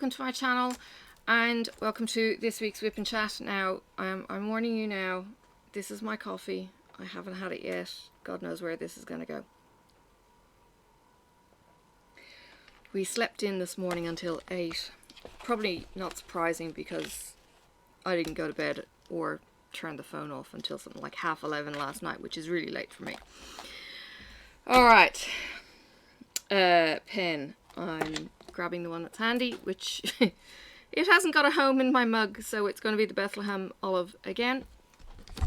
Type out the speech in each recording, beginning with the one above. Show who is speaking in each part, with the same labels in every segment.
Speaker 1: welcome to my channel and welcome to this week's WiPnChat. Now, I'm warning you now, this is my coffee. I haven't had it yet. God knows where this is going to go. We slept in this morning until 8. Probably not surprising because I didn't go to bed or turn the phone off until something like 11:30 last night, which is really late for me. Alright, pen. I'm grabbing the one that's handy, which it hasn't got a home in my mug, so it's going to be the Bethlehem olive again.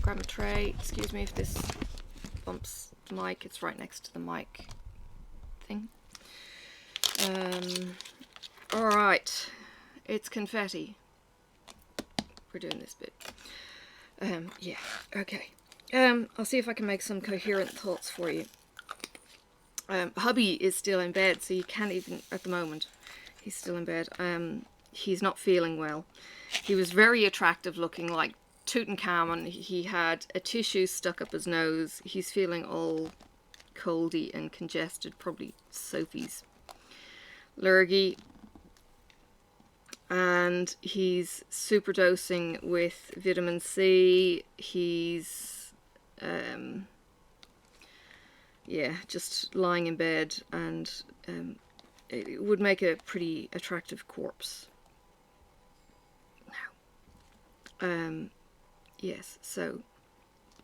Speaker 1: Grab a tray. Excuse me if this bumps the mic, it's right next to the mic thing. Alright, it's confetti. We're doing this bit. Yeah, okay. I'll see if I can make some coherent thoughts for you. Hubby is still in bed, so you can't even, at the moment, he's still in bed. He's not feeling well. He was very attractive looking, like Tutankhamun. He had a tissue stuck up his nose. He's feeling all coldy and congested, probably Sophie's lurgy. And he's super dosing with vitamin C. He's yeah, just lying in bed, and it would make a pretty attractive corpse. Now, yes, so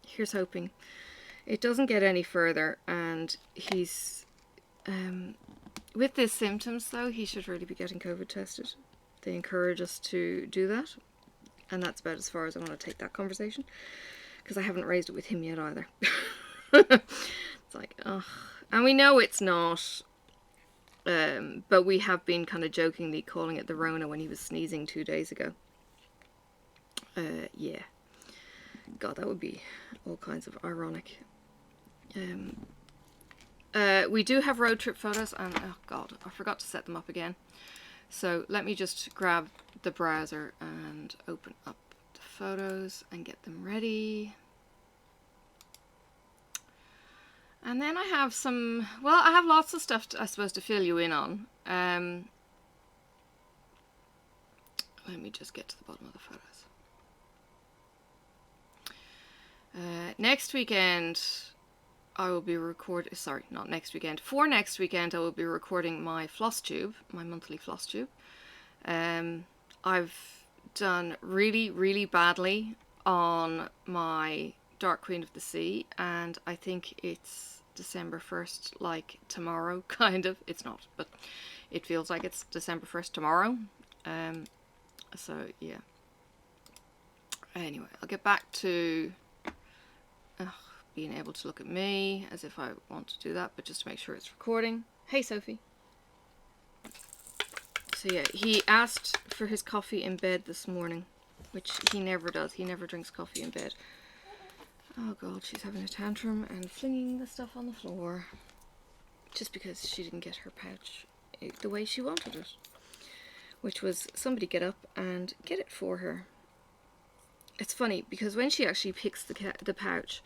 Speaker 1: here's hoping it doesn't get any further, and he's with these symptoms though, he should really be getting COVID tested. They encourage us to do that, and that's about as far as I want to take that conversation, because I haven't raised it with him yet either. It's like, ugh. And we know it's not, but we have been kind of jokingly calling it the Rona when he was sneezing 2 days ago. Yeah. God, that would be all kinds of ironic. We do have road trip photos, and oh God, I forgot to set them up again. So let me just grab the browser and open up the photos and get them ready. And then I have some, well, I have lots of stuff, I suppose, to fill you in on. Let me just get to the bottom of the photos. Next weekend, I will be recording, sorry, not next weekend. For next weekend, I will be recording my floss tube, my monthly floss tube. I've done really, really badly on my Dark Queen of the Sea, and I think it's December 1st, like tomorrow, kind of. It's not, but it feels like it's December 1st tomorrow. So, yeah. Anyway, I'll get back to being able to look at me as if I want to do that, but just to make sure it's recording. Hey, Sophie. So, yeah, he asked for his coffee in bed this morning, which he never does. He never drinks coffee in bed. Oh God, she's having a tantrum and flinging the stuff on the floor. Just because she didn't get her pouch the way she wanted it. Which was somebody get up and get it for her. It's funny because when she actually picks the pouch,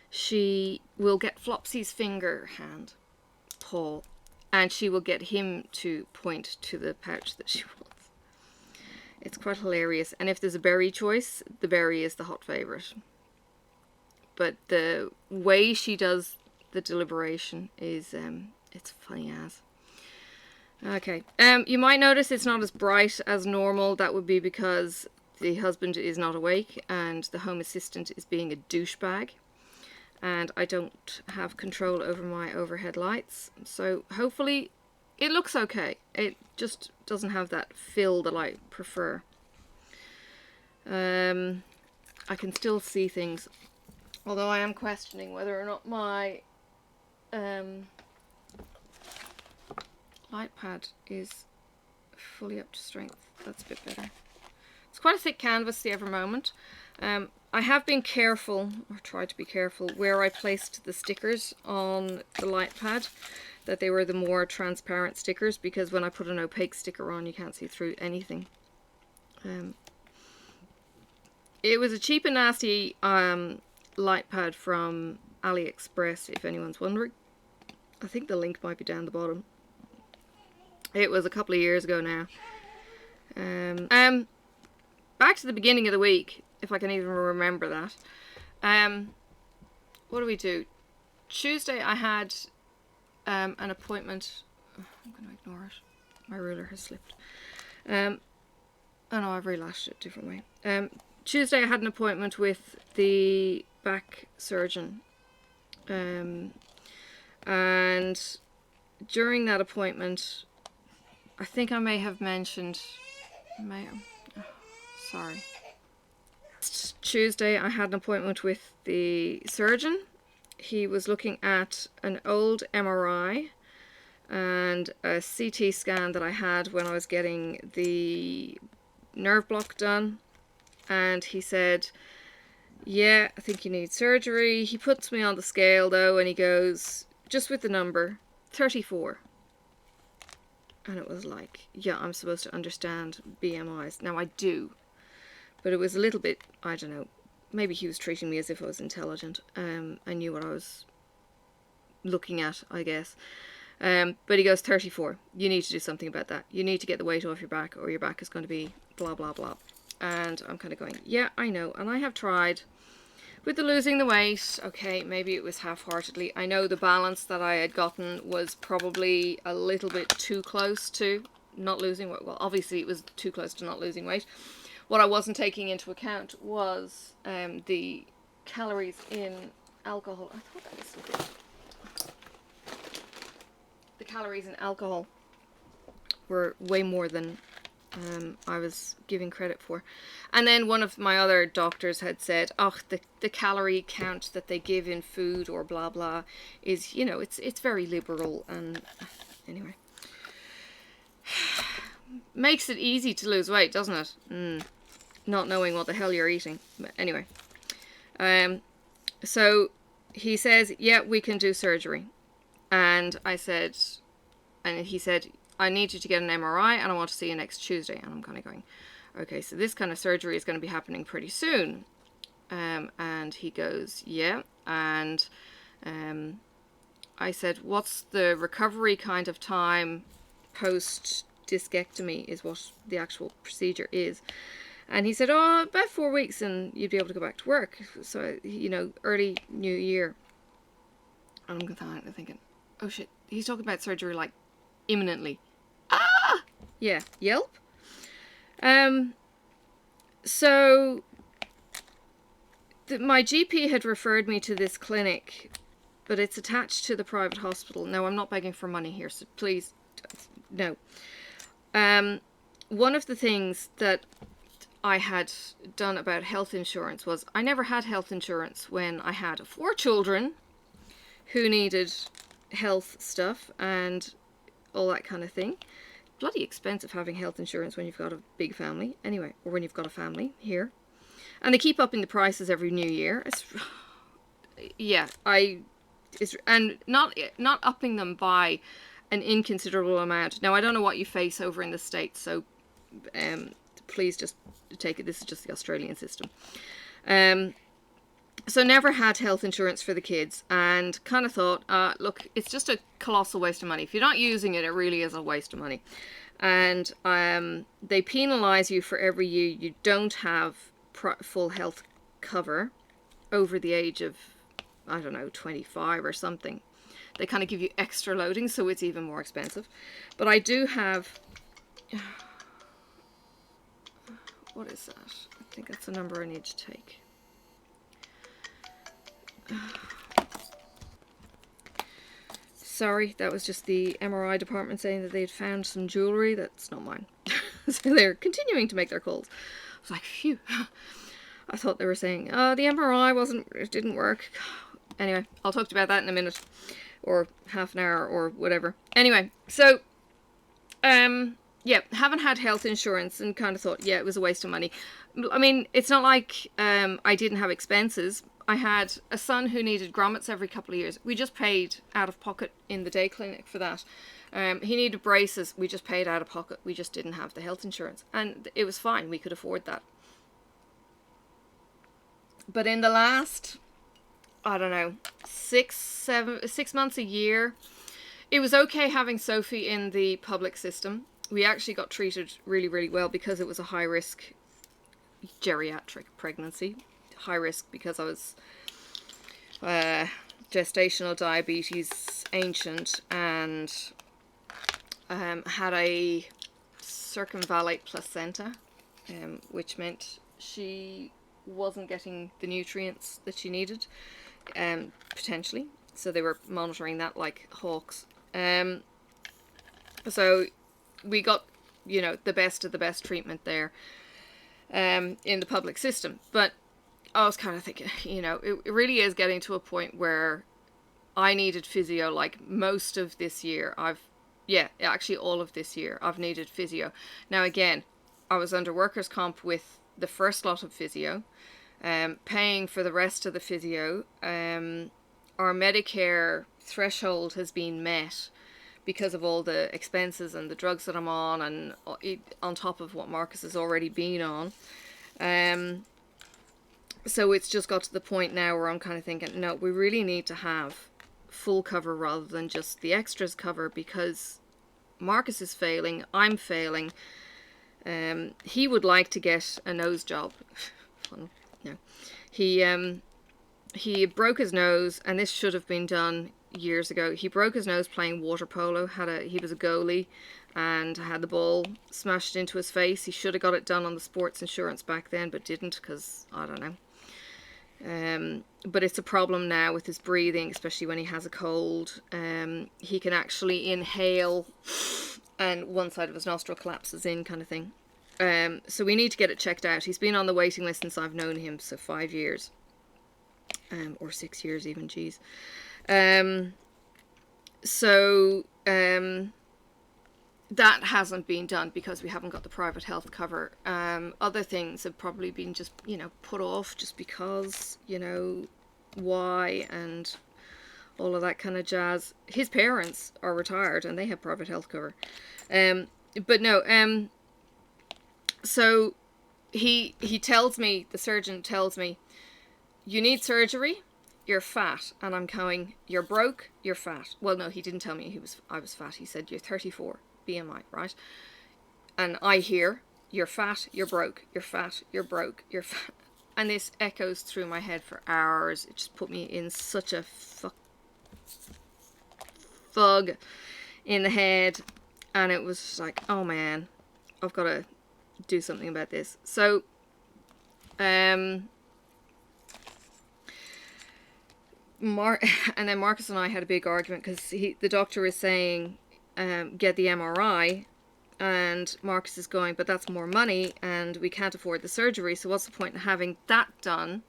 Speaker 1: she will get Flopsy's hand, Paul, and she will get him to point to the pouch that she wants. It's quite hilarious. And if there's a berry choice, the berry is the hot favourite. But the way she does the deliberation is, it's funny as. Okay, you might notice it's not as bright as normal. That would be because the husband is not awake and the home assistant is being a douchebag. And I don't have control over my overhead lights. So hopefully it looks okay. It just doesn't have that fill that I prefer. I can still see things. Although I am questioning whether or not my light pad is fully up to strength. That's a bit better. It's quite a thick canvas, the Evermoment. I have been careful, or tried to be careful, where I placed the stickers on the light pad, that they were the more transparent stickers, because when I put an opaque sticker on, you can't see through anything. It was a cheap and nasty light pad from AliExpress, if anyone's wondering. I think the link might be down the bottom. It was a couple of years ago now. Back to the beginning of the week, if I can even remember that. What do we do? Tuesday I had an appointment. I'm going to ignore it. My ruler has slipped. Oh no, I've relashed it a different way. Tuesday I had an appointment with the back surgeon. And during that appointment, I think I may have mentioned... sorry. Tuesday I had an appointment with the surgeon. He was looking at an old MRI and a CT scan that I had when I was getting the nerve block done. And he said, yeah, I think you need surgery. He puts me on the scale though, and he goes, just with the number, 34. And it was like, yeah, I'm supposed to understand BMIs. Now I do. But it was a little bit, I don't know, maybe he was treating me as if I was intelligent. I knew what I was looking at, I guess. But he goes, 34. You need to do something about that. You need to get the weight off your back, or your back is going to be blah, blah, blah. And I'm kind of going, yeah, I know. And I have tried with the losing the weight. Okay, maybe it was half-heartedly. I know the balance that I had gotten was probably a little bit too close to not losing weight. Well, obviously it was too close to not losing weight. What I wasn't taking into account was the calories in alcohol. I thought that was something. The calories in alcohol were way more than I was giving credit for. And then one of my other doctors had said, oh, the calorie count that they give in food or blah blah is, you know, it's very liberal. And anyway, makes it easy to lose weight, doesn't it? Not knowing what the hell you're eating. But anyway, so he says, yeah, we can do surgery. And I said, and he said, I need you to get an MRI and I want to see you next Tuesday. And I'm kind of going, okay, so this kind of surgery is going to be happening pretty soon. And he goes, yeah. And I said, what's the recovery kind of time post discectomy is what the actual procedure is. And he said, oh, about 4 weeks and you'd be able to go back to work. So, you know, early new year. And I'm thinking, oh shit, he's talking about surgery like imminently. Ah! Yeah, yelp. So my GP had referred me to this clinic, but it's attached to the private hospital. Now, I'm not begging for money here, so please, no. One of the things that I had done about health insurance was I never had health insurance when I had 4 children who needed health stuff and all that kind of thing. Bloody expensive having health insurance when you've got a big family. Anyway, or when you've got a family here. And they keep upping the prices every new year. It's, yeah, and not upping them by an inconsiderable amount. Now, I don't know what you face over in the States, so please just take it. This is just the Australian system. So never had health insurance for the kids and kind of thought, look, it's just a colossal waste of money. If you're not using it, it really is a waste of money. And they penalise you for every year you don't have full health cover over the age of, I don't know, 25 or something. They kind of give you extra loading, so it's even more expensive. But I do have... What is that? I think that's the number I need to take. Sorry, that was just the MRI department saying that they'd found some jewellery. That's not mine. So they're continuing to make their calls. I was like, phew. I thought they were saying, the MRI it didn't work. Anyway, I'll talk to you about that in a minute. Or half an hour or whatever. Anyway, so, yeah, haven't had health insurance and kind of thought, yeah, it was a waste of money. I mean, it's not like I didn't have expenses. I had a son who needed grommets every couple of years. We just paid out of pocket in the day clinic for that. He needed braces. We just paid out of pocket. We just didn't have the health insurance. And it was fine. We could afford that. But in the last, I don't know, 6 months, a year, it was okay having Sophie in the public system. we actually got treated really, really well because it was a high-risk geriatric pregnancy. High risk because I was gestational diabetes ancient and had a circumvallate placenta, which meant she wasn't getting the nutrients that she needed, potentially. So they were monitoring that like hawks. So we got, you know, the best of the best treatment there in the public system. But I was kind of thinking, you know, it really is getting to a point where I needed physio like most of this year. Actually all of this year I've needed physio. Now again, I was under workers' comp with the first lot of physio, paying for the rest of the physio. Our Medicare threshold has been met because of all the expenses and the drugs that I'm on, and on top of what Marcus has already been on. So it's just got to the point now where I'm kind of thinking, no, we really need to have full cover rather than just the extras cover, because Marcus is failing, I'm failing. He would like to get a nose job. No. He broke his nose, and this should have been done years ago. He broke his nose playing water polo. He was a goalie and had the ball smashed into his face. He should have got it done on the sports insurance back then, but didn't, because I don't know. But it's a problem now with his breathing, especially when he has a cold. He can actually inhale and one side of his nostril collapses in, kind of thing. So we need to get it checked out. He's been on the waiting list since I've known him, so 5 years. Or 6 years even, geez. That hasn't been done because we haven't got the private health cover. Other things have probably been just, you know, put off just because, you know, why and all of that kind of jazz. His parents are retired and they have private health cover. But no, so he tells me, the surgeon tells me, you need surgery, you're fat. And I'm going, you're broke, you're fat. Well, no, he didn't tell me I was fat. He said, you're 34 BMI, right? And I hear, you're fat, you're broke, you're fat, you're broke, you're fat. And this echoes through my head for hours. It just put me in such a fug in the head. And it was just like, oh man, I've got to do something about this. So, and then Marcus and I had a big argument because the doctor is saying, get the MRI, and Marcus is going, but that's more money and we can't afford the surgery, so what's the point in having that done,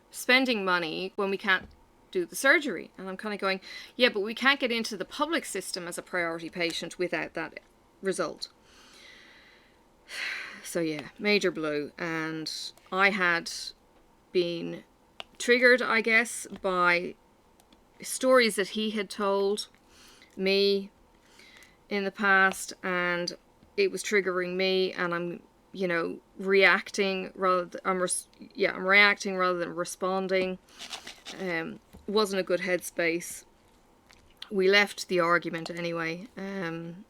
Speaker 1: spending money when we can't do the surgery? And I'm kind of going, yeah, but we can't get into the public system as a priority patient without that result. So yeah, major blow. And I had been triggered, I guess, by stories that he had told me in the past, and it was triggering me, and I'm, you know, reacting rather than, I'm reacting rather than responding. Wasn't a good headspace. We left the argument anyway, and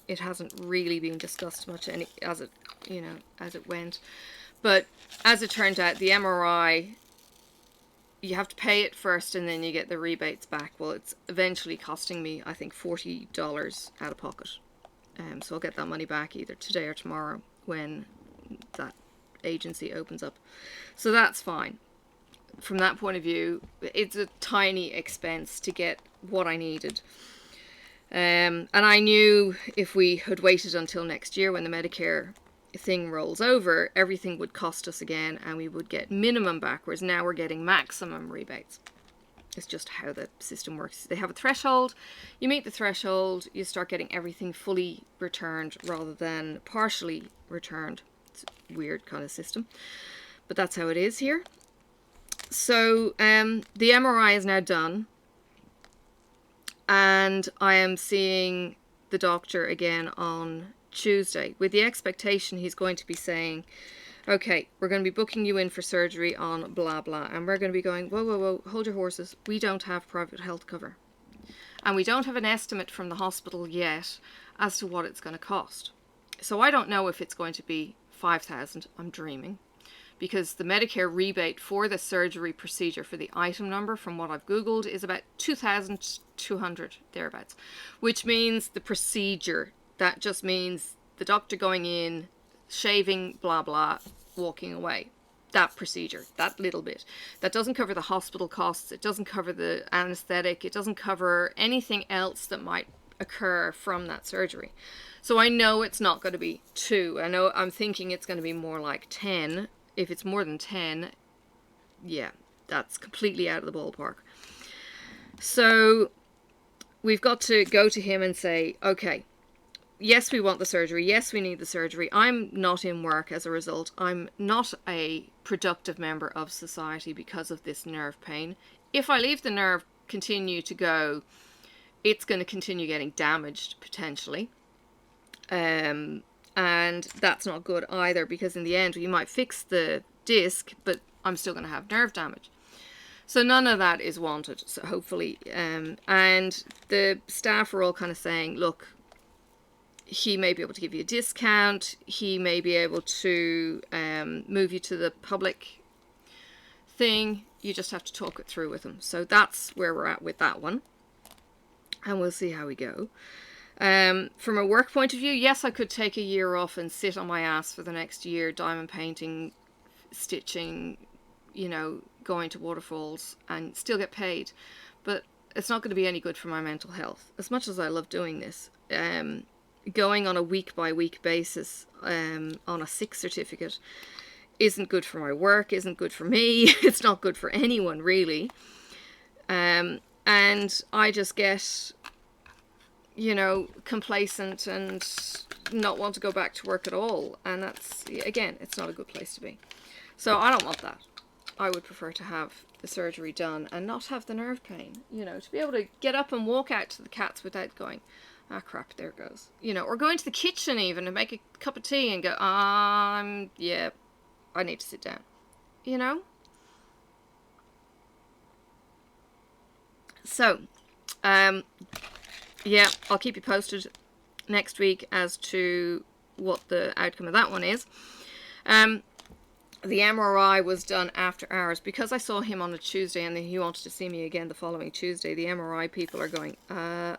Speaker 1: it hasn't really been discussed much as it went. But as it turned out, the MRI, you have to pay it first and then you get the rebates back. Well, it's eventually costing me, I think, $40 out of pocket. So I'll get that money back either today or tomorrow when that agency opens up. So that's fine. From that point of view, it's a tiny expense to get what I needed. And I knew if we had waited until next year when the Medicare thing rolls over, everything would cost us again and we would get minimum back, whereas now we're getting maximum rebates. It's just how the system works. They have a threshold, you meet the threshold, you start getting everything fully returned rather than partially returned. It's a weird kind of system, but that's how it is here. So the MRI is now done and I am seeing the doctor again on Tuesday with the expectation he's going to be saying, okay, we're going to be booking you in for surgery on blah blah, and we're going to be going, whoa, hold your horses, we don't have private health cover. And we don't have an estimate from the hospital yet as to what it's going to cost. So I don't know if it's going to be 5,000, I'm dreaming, because the Medicare rebate for the surgery procedure for the item number, from what I've Googled, is about 2,200 thereabouts, which means the procedure, that just means the doctor going in, shaving, blah, blah, walking away. That procedure, that little bit. That doesn't cover the hospital costs. It doesn't cover the anesthetic. It doesn't cover anything else that might occur from that surgery. So I know it's not going to be 2. I'm thinking it's going to be more like 10. If it's more than 10, yeah, that's completely out of the ballpark. So we've got to go to him and say, okay, yes, we want the surgery. Yes, we need the surgery. I'm not in work as a result. I'm not a productive member of society because of this nerve pain. If I leave the nerve continue to go, it's going to continue getting damaged potentially. And that's not good either, because in the end we might fix the disc, but I'm still going to have nerve damage. So none of that is wanted. So hopefully, and the staff are all kind of saying, look, he may be able to give you a discount. He may be able to move you to the public thing. You just have to talk it through with him. So that's where we're at with that one. And we'll see how we go. From a work point of view, yes, I could take a year off and sit on my ass for the next year, diamond painting, stitching, you know, going to waterfalls, and still get paid. But it's not going to be any good for my mental health. As much as I love doing this, going on a week-by-week basis on a sick certificate isn't good for my work, isn't good for me. It's not good for anyone, really. And I just get, you know, complacent and not want to go back to work at all. And that's, again, it's not a good place to be. So I don't want that. I would prefer to have the surgery done and not have the nerve pain, you know, to be able to get up and walk out to the cats without going, ah, crap, there it goes. You know, or go into the kitchen even and make a cup of tea and go, yeah, I need to sit down. You know? So, yeah, I'll keep you posted next week as to what the outcome of that one is. The MRI was done after hours because I saw him on a Tuesday and then he wanted to see me again the following Tuesday. The MRI people are going, yeah,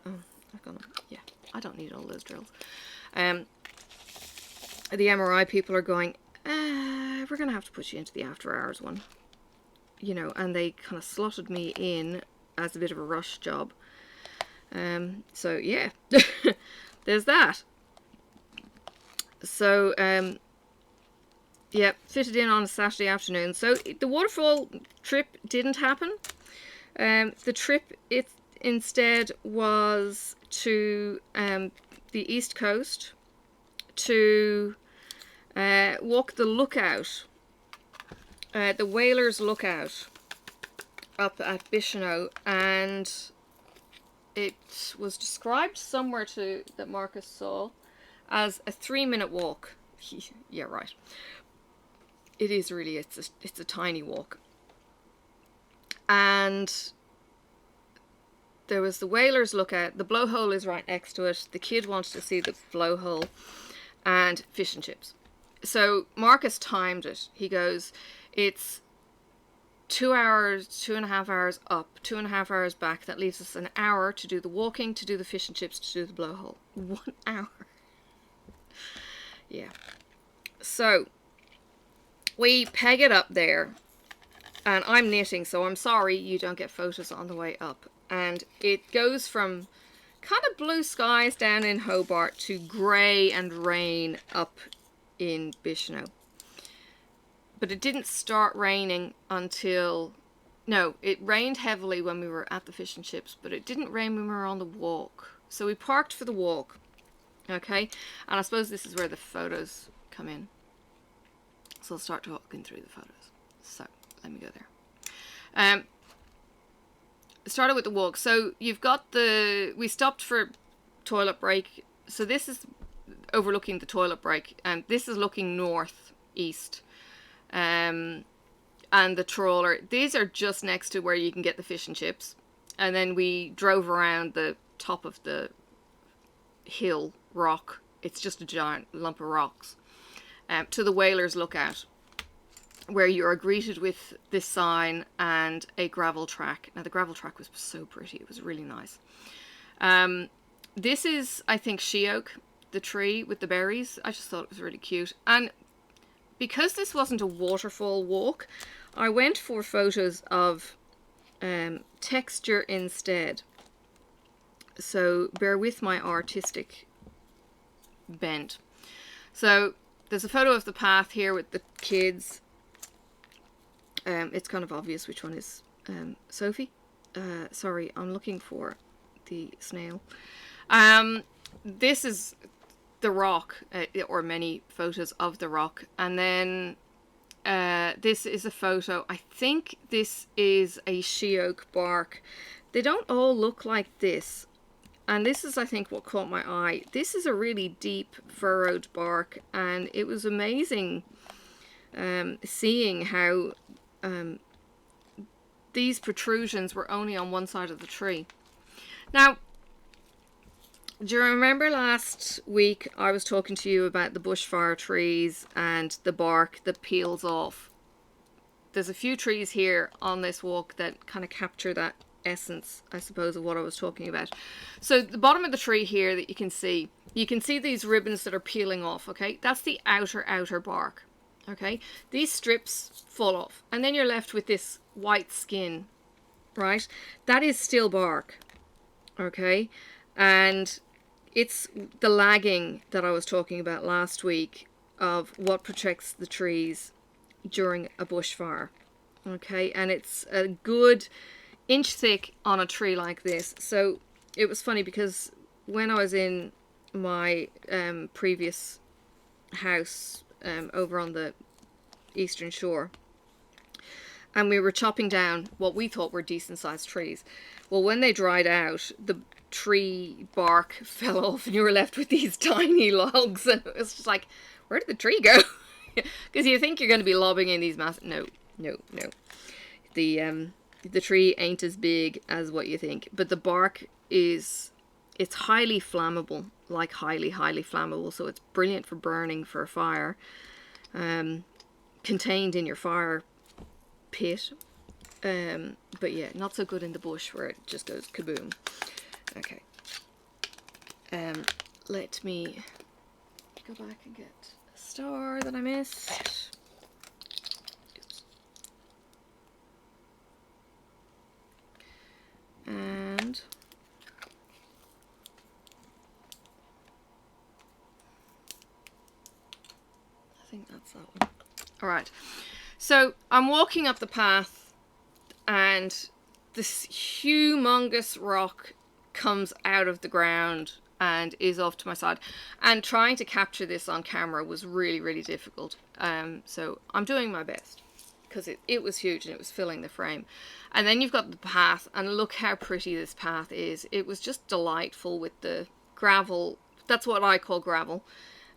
Speaker 1: I don't need all those drills. The MRI people are going, we're going to have to put you into the after hours one. You know, and they kind of slotted me in as a bit of a rush job. So, yeah, there's that. So, yeah, fitted in on a Saturday afternoon. So, the waterfall trip didn't happen. The trip, it instead was to the East Coast to walk the lookout, the Whalers Lookout up at Bicheno, and it was described somewhere that Marcus saw as a 3-minute walk. Yeah, right. It is really, it's a tiny walk. And there was the Whalers Lookout. The blowhole is right next to it. The kid wanted to see the blowhole and fish and chips. So Marcus timed it. He goes, it's 2 hours, 2.5 hours up, 2.5 hours back. That leaves us an hour to do the walking, to do the fish and chips, to do the blowhole. 1 hour. Yeah. So we peg it up there. And I'm knitting, so I'm sorry you don't get photos on the way up. And it goes from kind of blue skies down in Hobart to grey and rain up in Bicheno. But it didn't start raining until... No, it rained heavily when we were at the fish and chips, but it didn't rain when we were on the walk. So we parked for the walk. Okay? And I suppose this is where the photos come in. So I'll start talking through the photos. So, let me go there. Started with the walk. So you've got we stopped for toilet break. So this is overlooking the toilet break, and this is looking northeast. And the trawler. These are just next to where you can get the fish and chips. and then we drove around the top of the hill rock. It's just a giant lump of rocks, to the Whalers Lookout, where you are greeted with this sign and a gravel track. Now the gravel track was so pretty, it was really nice. This is, I think, she oak, the tree with the berries. I just thought it was really cute. And because this wasn't a waterfall walk, I went for photos of texture instead. So bear with my artistic bent. So there's a photo of the path here with the kids. It's kind of obvious which one is Sophie. Sorry, I'm looking for the snail. This is the rock, or many photos of the rock. And then this is a photo. I think this is a she oak bark. They don't all look like this. And this is, I think, what caught my eye. This is a really deep furrowed bark, and it was amazing seeing how these protrusions were only on one side of the tree. Now, do you remember last week I was talking to you about the bushfire trees and the bark that peels off? There's a few trees here on this walk that kind of capture that essence, I suppose, of what I was talking about. So the bottom of the tree here that you can see these ribbons that are peeling off, okay? That's the outer bark, okay? These strips fall off, and then you're left with this white skin, right? That is still bark, okay? And it's the lagging that I was talking about last week of what protects the trees during a bushfire, okay? And it's a good inch thick on a tree like this. So it was funny because when I was in my previous house over on the eastern shore, and we were chopping down what we thought were decent sized trees, well, when they dried out, the tree bark fell off and you were left with these tiny logs, and it was just like, where did the tree go? Because you think you're going to be lobbing in these massive... No. The tree ain't as big as what you think, but the bark it's highly flammable, like highly flammable, so it's brilliant for burning for a fire, contained in your fire pit, but yeah, not so good in the bush where it just goes kaboom. Okay, let me go back and get a star that I missed. And I think that's that one. All right, so I'm walking up the path and this humongous rock comes out of the ground and is off to my side, and trying to capture this on camera was really difficult. So I'm doing my best, because it was huge and it was filling the frame. And then you've got the path, and look how pretty this path is. It was just delightful with the gravel. That's what I call gravel.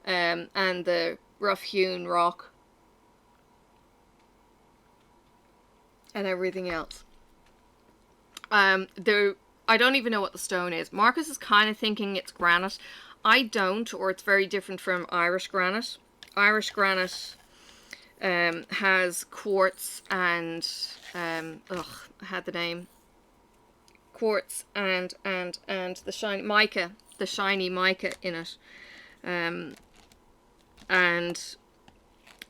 Speaker 1: And the rough hewn rock and everything else. I don't even know what the stone is. Marcus is kind of thinking it's granite. I don't, or it's very different from Irish granite. Irish granite has quartz and I had the name, quartz and the shiny mica in it, and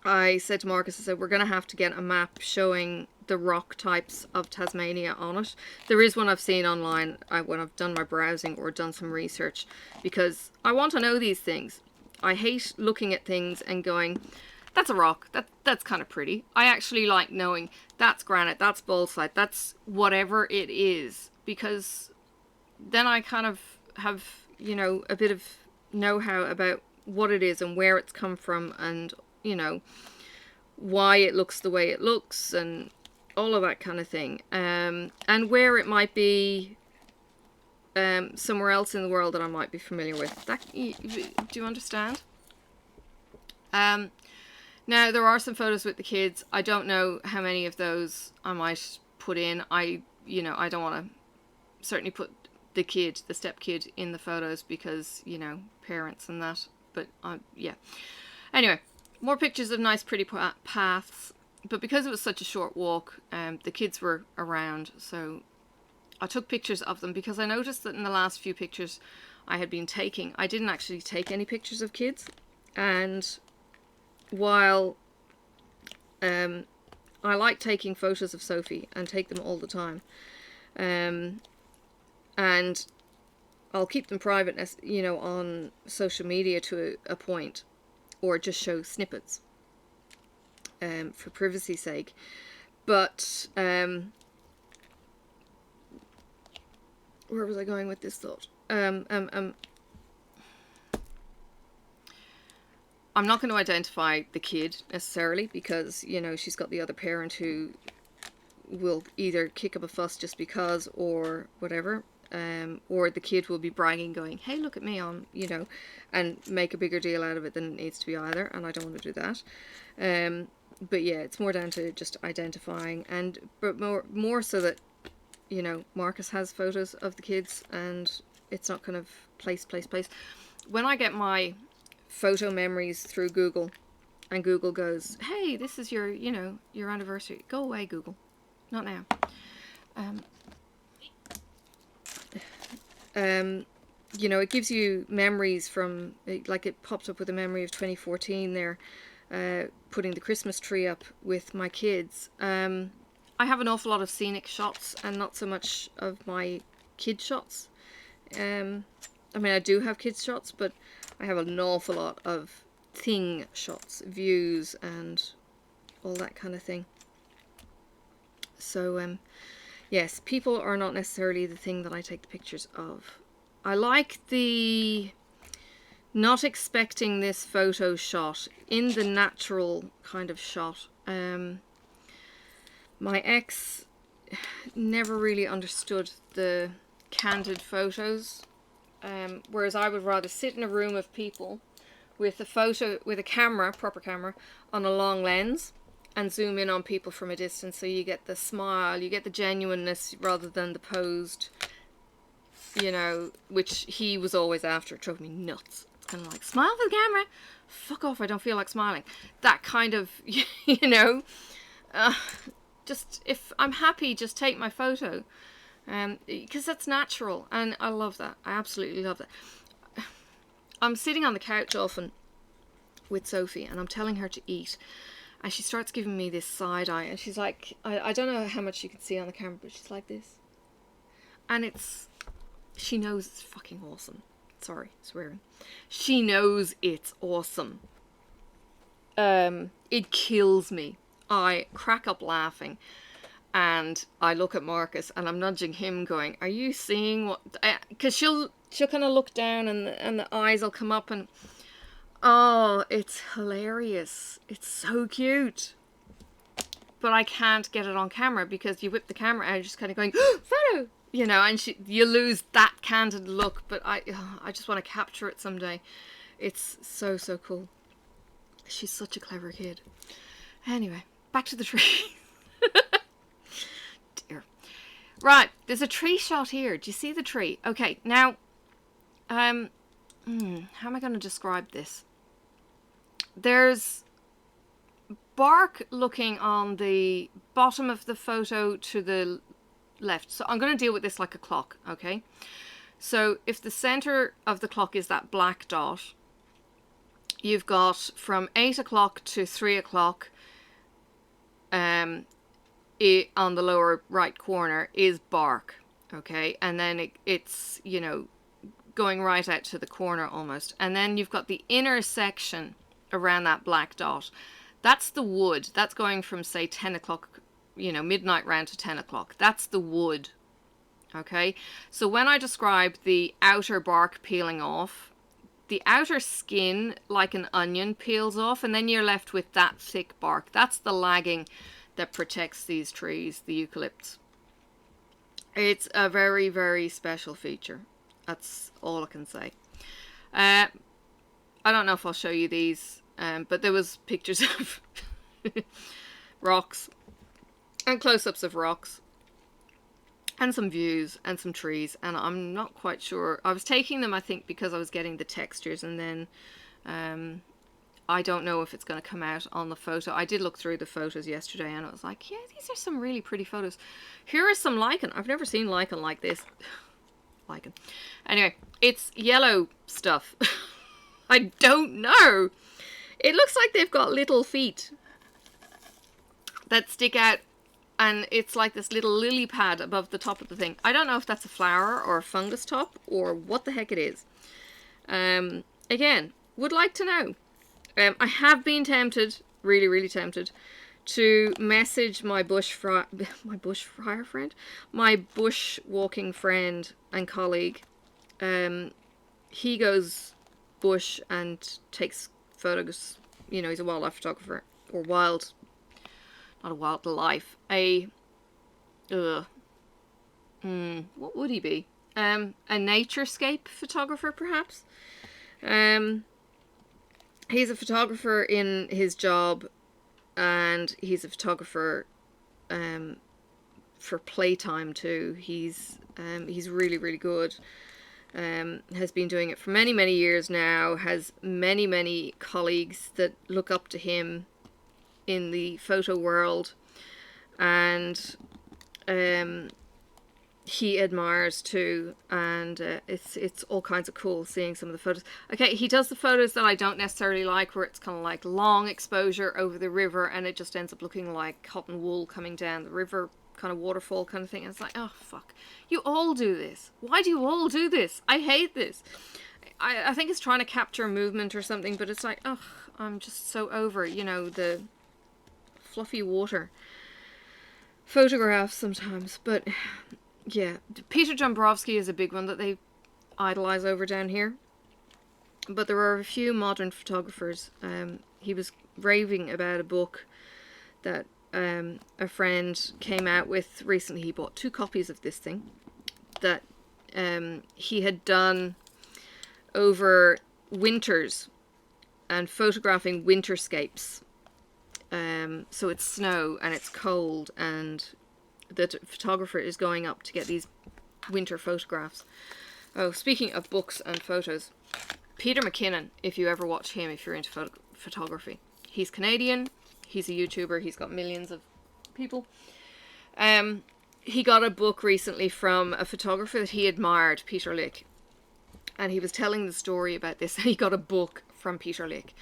Speaker 1: I said to Marcus, I said, we're gonna have to get a map showing the rock types of Tasmania on it. There is one I've seen online when I've done my browsing or done some research, because I want to know these things. I hate looking at things and going, that's a rock, that's kind of pretty. I actually like knowing that's granite, that's bauxite, that's whatever it is, because then I kind of have, you know, a bit of know-how about what it is and where it's come from, and, you know, why it looks the way it looks and all of that kind of thing, and where it might be somewhere else in the world that I might be familiar with. Do you understand? Now, there are some photos with the kids. I don't know how many of those I might put in. I don't want to certainly put the kid, the step kid, in the photos because, you know, parents and that. But yeah. Anyway, more pictures of nice pretty paths. But because it was such a short walk, the kids were around, so I took pictures of them because I noticed that in the last few pictures I had been taking, I didn't actually take any pictures of kids. And while I like taking photos of Sophie and take them all the time, and I'll keep them private, you know, on social media to a point, or just show snippets for privacy's sake. But where was I going with this thought? I'm not going to identify the kid necessarily because, you know, she's got the other parent who will either kick up a fuss just because or whatever, or the kid will be bragging going, hey, look at me, on, you know, and make a bigger deal out of it than it needs to be either, and I don't want to do that. But yeah, it's more down to just identifying, but more so that, you know, Marcus has photos of the kids and it's not kind of place. When I get my photo memories through Google and Google goes, hey, this is your, you know, your anniversary, go away, Google, not now. You know, it gives you memories from, like it popped up with a memory of 2014 there, putting the Christmas tree up with my kids. I have an awful lot of scenic shots and not so much of my kid shots. I mean, I do have kids shots, but I have an awful lot of thing shots, views and all that kind of thing. So yes, people are not necessarily the thing that I take the pictures of. I like the not expecting this photo shot in the natural kind of shot. My ex never really understood the candid photos, whereas I would rather sit in a room of people with a camera, proper camera, on a long lens and zoom in on people from a distance, so you get the smile, you get the genuineness rather than the posed, you know, which he was always after. It drove me nuts. It's kind of like, smile for the camera, fuck off, I don't feel like smiling. That kind of, you know, just, if I'm happy, just take my photo, because that's natural, and I love that. I absolutely love that. I'm sitting on the couch often with Sophie and I'm telling her to eat, and she starts giving me this side eye, and she's like, I don't know how much you can see on the camera, but she's like this, and she knows it's fucking awesome. Sorry, swearing. She knows it's awesome. It kills me. I crack up laughing, and I look at Marcus and I'm nudging him going, are you seeing what, because she'll kind of look down and the eyes will come up, and oh, it's hilarious. It's so cute. But I can't get it on camera because you whip the camera out, just kind of going, photo, you know, and you lose that candid look. But I just want to capture it someday. It's so cool. She's such a clever kid. Anyway, back to the tree. Dear. Right, there's a tree shot here. Do you see the tree? Okay, now, how am I going to describe this? There's bark looking on the bottom of the photo to the left. So I'm going to deal with this like a clock, okay? So if the center of the clock is that black dot, you've got from 8 o'clock to 3 o'clock on the lower right corner is bark, okay? And then it's, you know, going right out to the corner almost. And then you've got the inner section around that black dot. That's the wood. That's going from, say, 10 o'clock, you know, midnight round to 10 o'clock. That's the wood, okay? So when I describe the outer bark peeling off, the outer skin, like an onion, peels off, and then you're left with that thick bark. That's the lagging that protects these trees, the eucalypts. It's a very, very special feature. That's all I can say. I don't know if I'll show you these, but there was pictures of rocks and close-ups of rocks. and some views and some trees, and I'm not quite sure. I was taking them, I think, because I was getting the textures, and then I don't know if it's going to come out on the photo. I did look through the photos yesterday, and I was like, yeah, these are some really pretty photos. Here is some lichen. I've never seen lichen like this. Lichen. Anyway, it's yellow stuff. I don't know. It looks like they've got little feet that stick out, and it's like this little lily pad above the top of the thing. I don't know if that's a flower or a fungus top or what the heck it is. Again, would like to know. I have been tempted, really, really tempted, to message my bushwalking friend and colleague. He goes bush and takes photos. You know, he's a wildlife photographer, or not a wildlife. What would he be? A naturescape photographer, perhaps. He's a photographer in his job, and he's a photographer for playtime too. He's really, really good. Has been doing it for many, many years now. Has many, many colleagues that look up to him in the photo world, and he admires too, and it's all kinds of cool seeing some of the photos. Okay, he does the photos that I don't necessarily like, where it's kind of like long exposure over the river, and it just ends up looking like cotton wool coming down the river, kind of waterfall kind of thing. And it's like, oh fuck, you all do this. Why do you all do this? I hate this. I think it's trying to capture movement or something, but it's like, oh, I'm just so over, you know, the fluffy water photographs sometimes. But yeah, Peter Dombrowski is a big one that they idolize over down here. But there are a few modern photographers. He was raving about a book that a friend came out with recently. He bought 2 copies of this thing that he had done over winters and photographing winterscapes. So it's snow and it's cold, and the photographer is going up to get these winter photographs. Oh, speaking of books and photos, Peter McKinnon, if you ever watch him, if you're into photography. He's Canadian, he's a YouTuber, he's got millions of people. He got a book recently from a photographer that he admired, Peter Lick. And he was telling the story about this. He got a book from Peter Lick.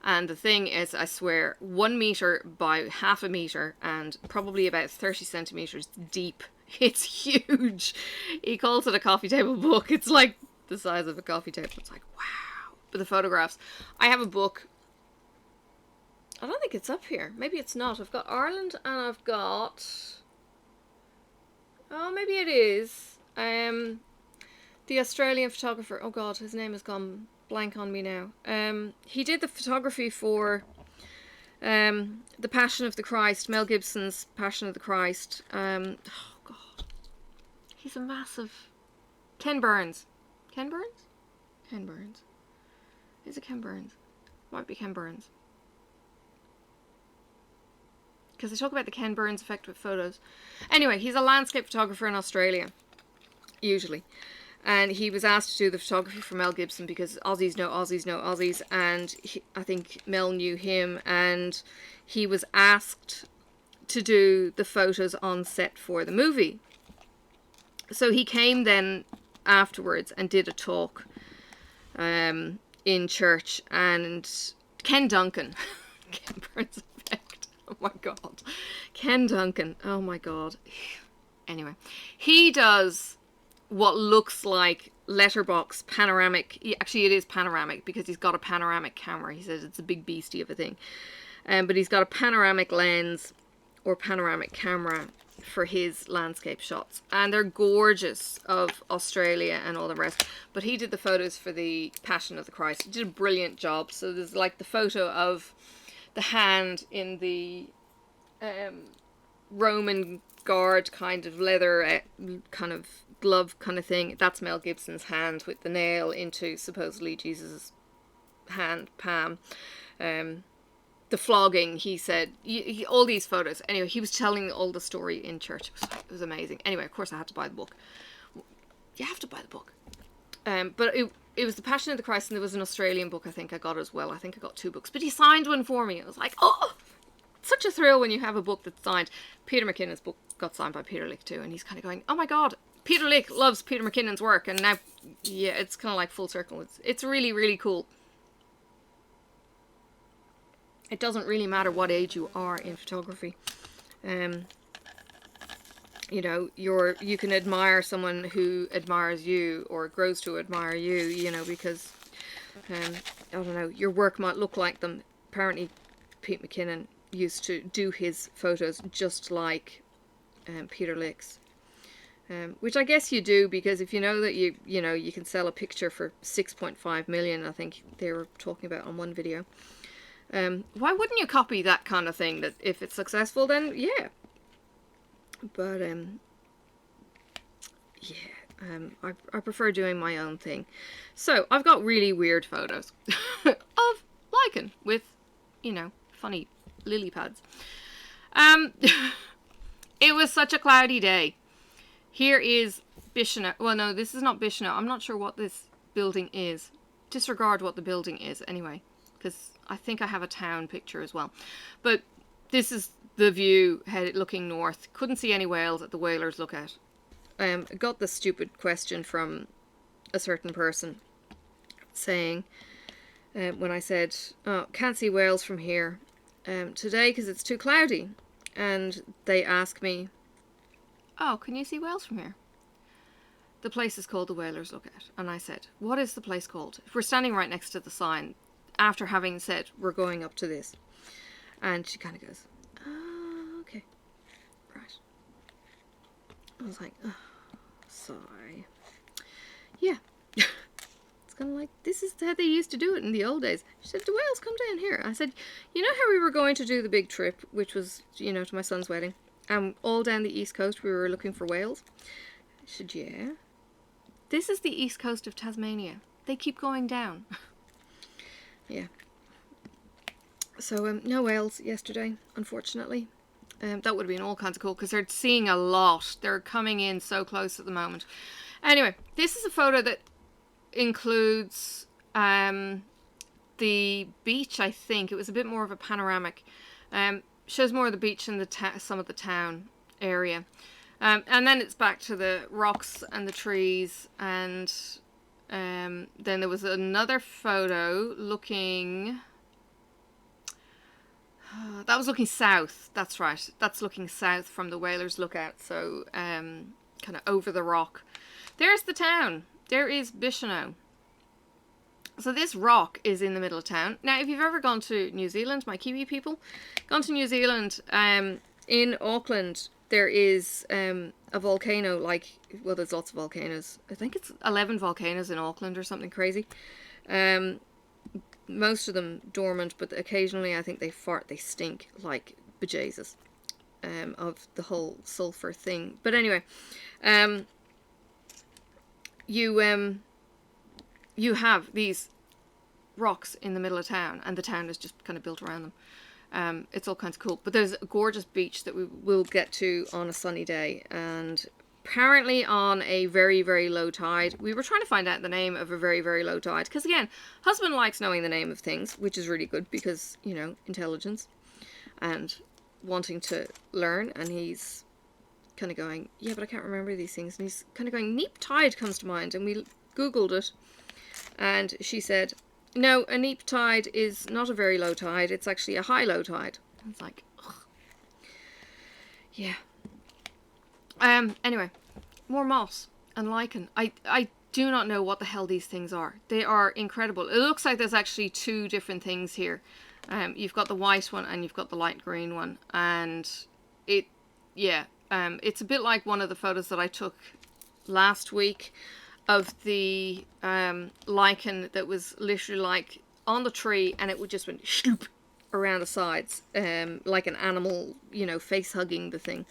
Speaker 1: And the thing is, I swear, 1 meter by half a meter and probably about 30 centimeters deep. It's huge. He calls it a coffee table book. It's like the size of a coffee table. It's like, wow. But the photographs. I have a book. I don't think it's up here. Maybe it's not. I've got Ireland and I've got... Oh, maybe it is. The Australian photographer. Oh God, his name has gone blank on me now. He did the photography for The Passion of the Christ, Mel Gibson's Passion of the Christ. Oh God, he's a massive... Ken Burns. Ken Burns? Ken Burns. Is it Ken Burns? Might be Ken Burns. Because they talk about the Ken Burns effect with photos. Anyway, he's a landscape photographer in Australia, usually. And he was asked to do the photography for Mel Gibson because Aussies know Aussies know Aussies. And I think Mel knew him. And he was asked to do the photos on set for the movie. So he came then afterwards and did a talk in church. And Ken Duncan, Ken Burns effect, oh my God. Ken Duncan, oh my God. Anyway, he does what looks like letterbox panoramic. Actually, it is panoramic because he's got a panoramic camera. He says it's a big beastie of a thing. But he's got a panoramic lens or panoramic camera for his landscape shots. And they're gorgeous, of Australia and all the rest. But he did the photos for the Passion of the Christ. He did a brilliant job. So there's like the photo of the hand in the Roman guard kind of leather kind of glove kind of thing. That's Mel Gibson's hand with the nail into supposedly Jesus' hand, palm. the flogging, he said, all these photos. Anyway, he was telling all the story in church. It was amazing. Anyway, of course I had to buy the book. You have to buy the book. But it was The Passion of the Christ, and there was an Australian book I think I got as well. I think I got 2 books. But he signed one for me. I was like, oh, such a thrill when you have a book that's signed. Peter McKinnon's book got signed by Peter Lick too, and he's kind of going, oh my god, Peter Lick loves Peter McKinnon's work, and now, yeah, it's kind of like full circle. It's really, really cool. It doesn't really matter what age you are in photography. You know, you can admire someone who admires you or grows to admire you, you know, because, I don't know, your work might look like them. Apparently, Pete McKinnon used to do his photos just like Peter Lick's. Which I guess you do, because if you know that you know, you can sell a picture for 6.5 million, I think they were talking about on one video. Why wouldn't you copy that kind of thing? That if it's successful, then yeah. But yeah, I prefer doing my own thing. So I've got really weird photos of lichen with, you know, funny lily pads. It was such a cloudy day. Here is Bishano. Well, no, this is not Bishano. I'm not sure what this building is. Disregard what the building is anyway, because I think I have a town picture as well. But this is the view looking north. Couldn't see any whales at the Whalers Lookout. Got the stupid question from a certain person saying, when I said, oh, can't see whales from here today because it's too cloudy. And they asked me, oh, can you see whales from here? The place is called the Whalers Lookout. And I said, what is the place called? We're standing right next to the sign after having said we're going up to this. And she kind of goes, oh, okay, right. I was like, oh, sorry. Yeah. It's kind of like, this is how they used to do it in the old days. She said, do whales come down here? I said, you know how we were going to do the big trip, which was, you know, to my son's wedding? All down the east coast we were looking for whales. I said, yeah. This is the east coast of Tasmania. They keep going down. Yeah. So, no whales yesterday, unfortunately. That would have been all kinds of cool, because they're seeing a lot. They're coming in so close at the moment. Anyway, this is a photo that includes the beach, I think. It was a bit more of a panoramic. Shows more of the beach and some of the town area. And then it's back to the rocks and the trees, and then there was another photo looking... that was looking south, that's right. That's looking south from the Whalers Lookout, so kind of over the rock. There's the town. There is Bishano. So this rock is in the middle of town. Now, if you've ever gone to New Zealand, my Kiwi people, gone to New Zealand, in Auckland, there is a volcano, like, well, there's lots of volcanoes. I think it's 11 volcanoes in Auckland or something crazy. Most of them dormant, but occasionally I think they fart, they stink like bejesus, of the whole sulfur thing. But anyway, you have these rocks in the middle of town, and the town is just kind of built around them. It's all kinds of cool. But there's a gorgeous beach that we will get to on a sunny day, and apparently on a very, very low tide. We were trying to find out the name of a very, very low tide, because again, husband likes knowing the name of things, which is really good because, you know, intelligence and wanting to learn, and he's kind of going, yeah, but I can't remember these things, and he's kind of going, neap tide comes to mind, and we googled it, and she said, no, a neap tide is not a very low tide, it's actually a high low tide. And it's like, ugh. Yeah. Anyway, more moss and lichen. I do not know what the hell these things are. They are incredible. It looks like there's actually two different things here. You've got the white one and you've got the light green one, and it's a bit like one of the photos that I took last week of the lichen that was literally like on the tree, and it would just went shloop around the sides, like an animal, you know, face hugging the thing.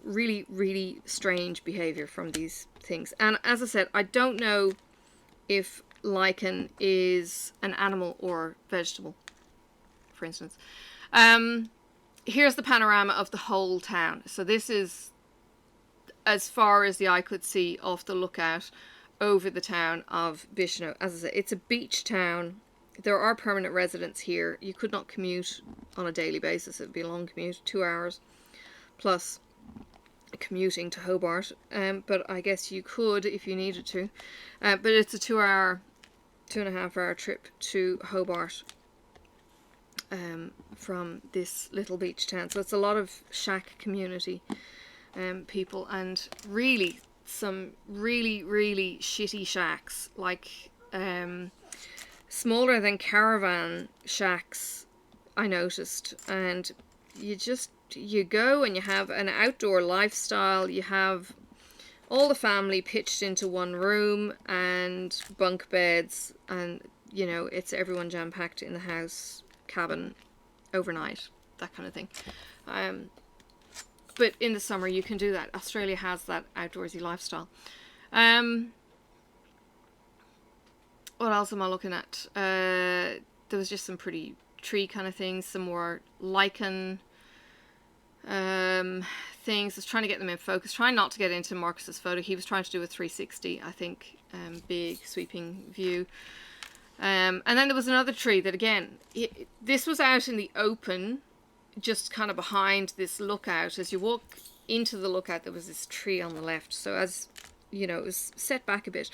Speaker 1: Really, really strange behavior from these things. And as I said, I don't know if lichen is an animal or vegetable. for instance. Here's the panorama of the whole town. So this is as far as the eye could see off the lookout over the town of Bishno. As I said, it's a beach town. There are permanent residents here. You could not commute on a daily basis. It would be a long commute, 2 hours plus commuting to Hobart. But I guess you could if you needed to. But it's a 2.5 hour trip to Hobart from this little beach town. So it's a lot of shack community people, and really some really shitty shacks, like smaller than caravan shacks, I noticed. And you go and you have an outdoor lifestyle. You have all the family pitched into one room and bunk beds, and you know, it's everyone jam-packed in the house, cabin, overnight, that kind of thing. But in the summer you can do that. Australia has that outdoorsy lifestyle. What else am I looking at? There was just some pretty tree kind of things, some more lichen things. I was trying to get them in focus, trying not to get into Marcus's photo. He was trying to do a 360, I think, big sweeping view. And then there was another tree that, again, this was out in the open, just kind of behind this lookout. As you walk into the lookout, there was this tree on the left. So as you know, it was set back a bit,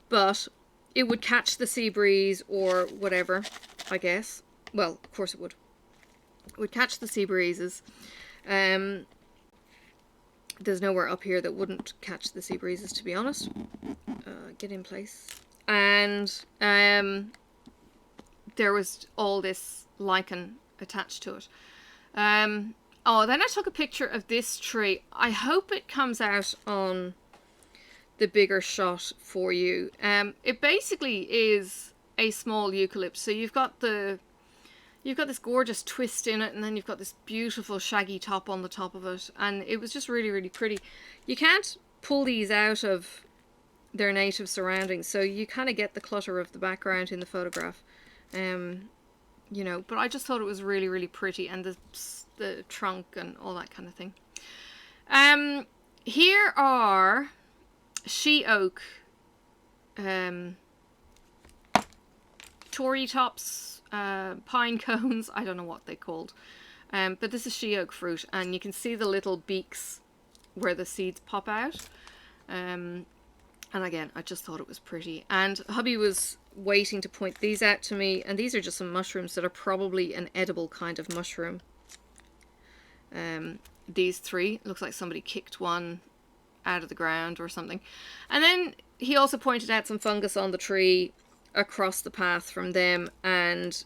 Speaker 1: but it would catch the sea breeze or whatever, I guess. Well, of course it would. It would catch the sea breezes. There's nowhere up here that wouldn't catch the sea breezes, to be honest. Get in place. And there was all this lichen attached to it. Oh, then I took a picture of this tree. I hope it comes out on the bigger shot for you. It basically is a small eucalypt. So you've got this gorgeous twist in it, and then you've got this beautiful shaggy top on the top of it, and it was just really pretty. You can't pull these out of their native surroundings, so you kind of get the clutter of the background in the photograph. You know, but I just thought it was really pretty, and the trunk and all that kind of thing. Here are she oak Tory tops, pine cones, I don't know what they're called, but this is she oak fruit, and you can see the little beaks where the seeds pop out. And again, I just thought it was pretty, and hubby was waiting to point these out to me, and these are just some mushrooms that are probably an edible kind of mushroom. These three, looks like somebody kicked one out of the ground or something. And then he also pointed out some fungus on the tree across the path from them, and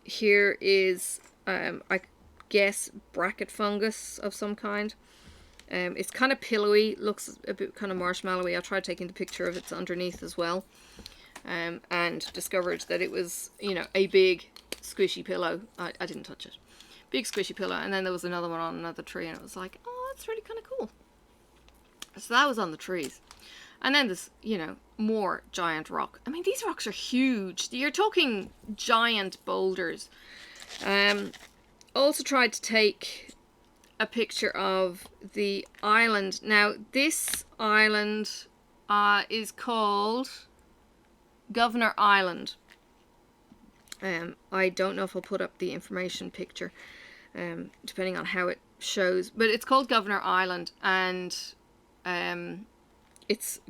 Speaker 1: here is I guess bracket fungus of some kind. It's kind of pillowy, looks a bit kind of marshmallowy. I tried taking the picture of its underneath as well, and discovered that it was, you know, a big squishy pillow. I didn't touch it. Big squishy pillow. And then there was another one on another tree, and it was like, oh, that's really kind of cool. So that was on the trees. And then there's, you know, more giant rock. I mean, these rocks are huge. You're talking giant boulders. Also tried to take a picture of the island. Now, this island is called Governor Island. I don't know if I'll put up the information picture, depending on how it shows. But it's called Governor Island, and it's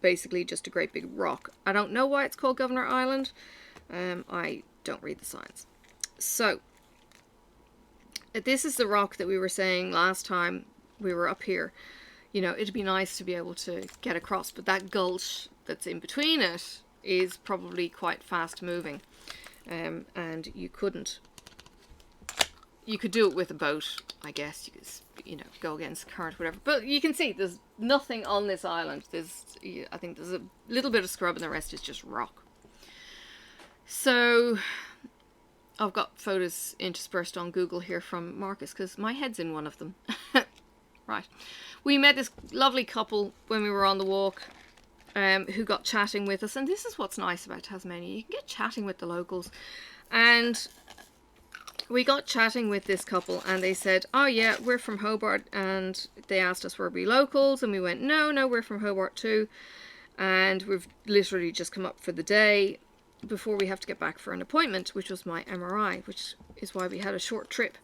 Speaker 1: basically just a great big rock. I don't know why it's called Governor Island. I don't read the signs. So, this is the rock that we were saying last time we were up here. You know, it'd be nice to be able to get across, but that gulch that's in between it is probably quite fast moving. And you couldn't. You could do it with a boat, I guess. You could, you know, go against the current, whatever. But you can see there's nothing on this island. I think there's a little bit of scrub, and the rest is just rock. So I've got photos interspersed on Google here from Marcus, because my head's in one of them. Right. We met this lovely couple when we were on the walk, who got chatting with us. And this is what's nice about Tasmania. You can get chatting with the locals. And we got chatting with this couple and they said, oh yeah, we're from Hobart, and they asked us were we locals, and we went, no, we're from Hobart too, and we've literally just come up for the day before we have to get back for an appointment, which was my MRI, which is why we had a short trip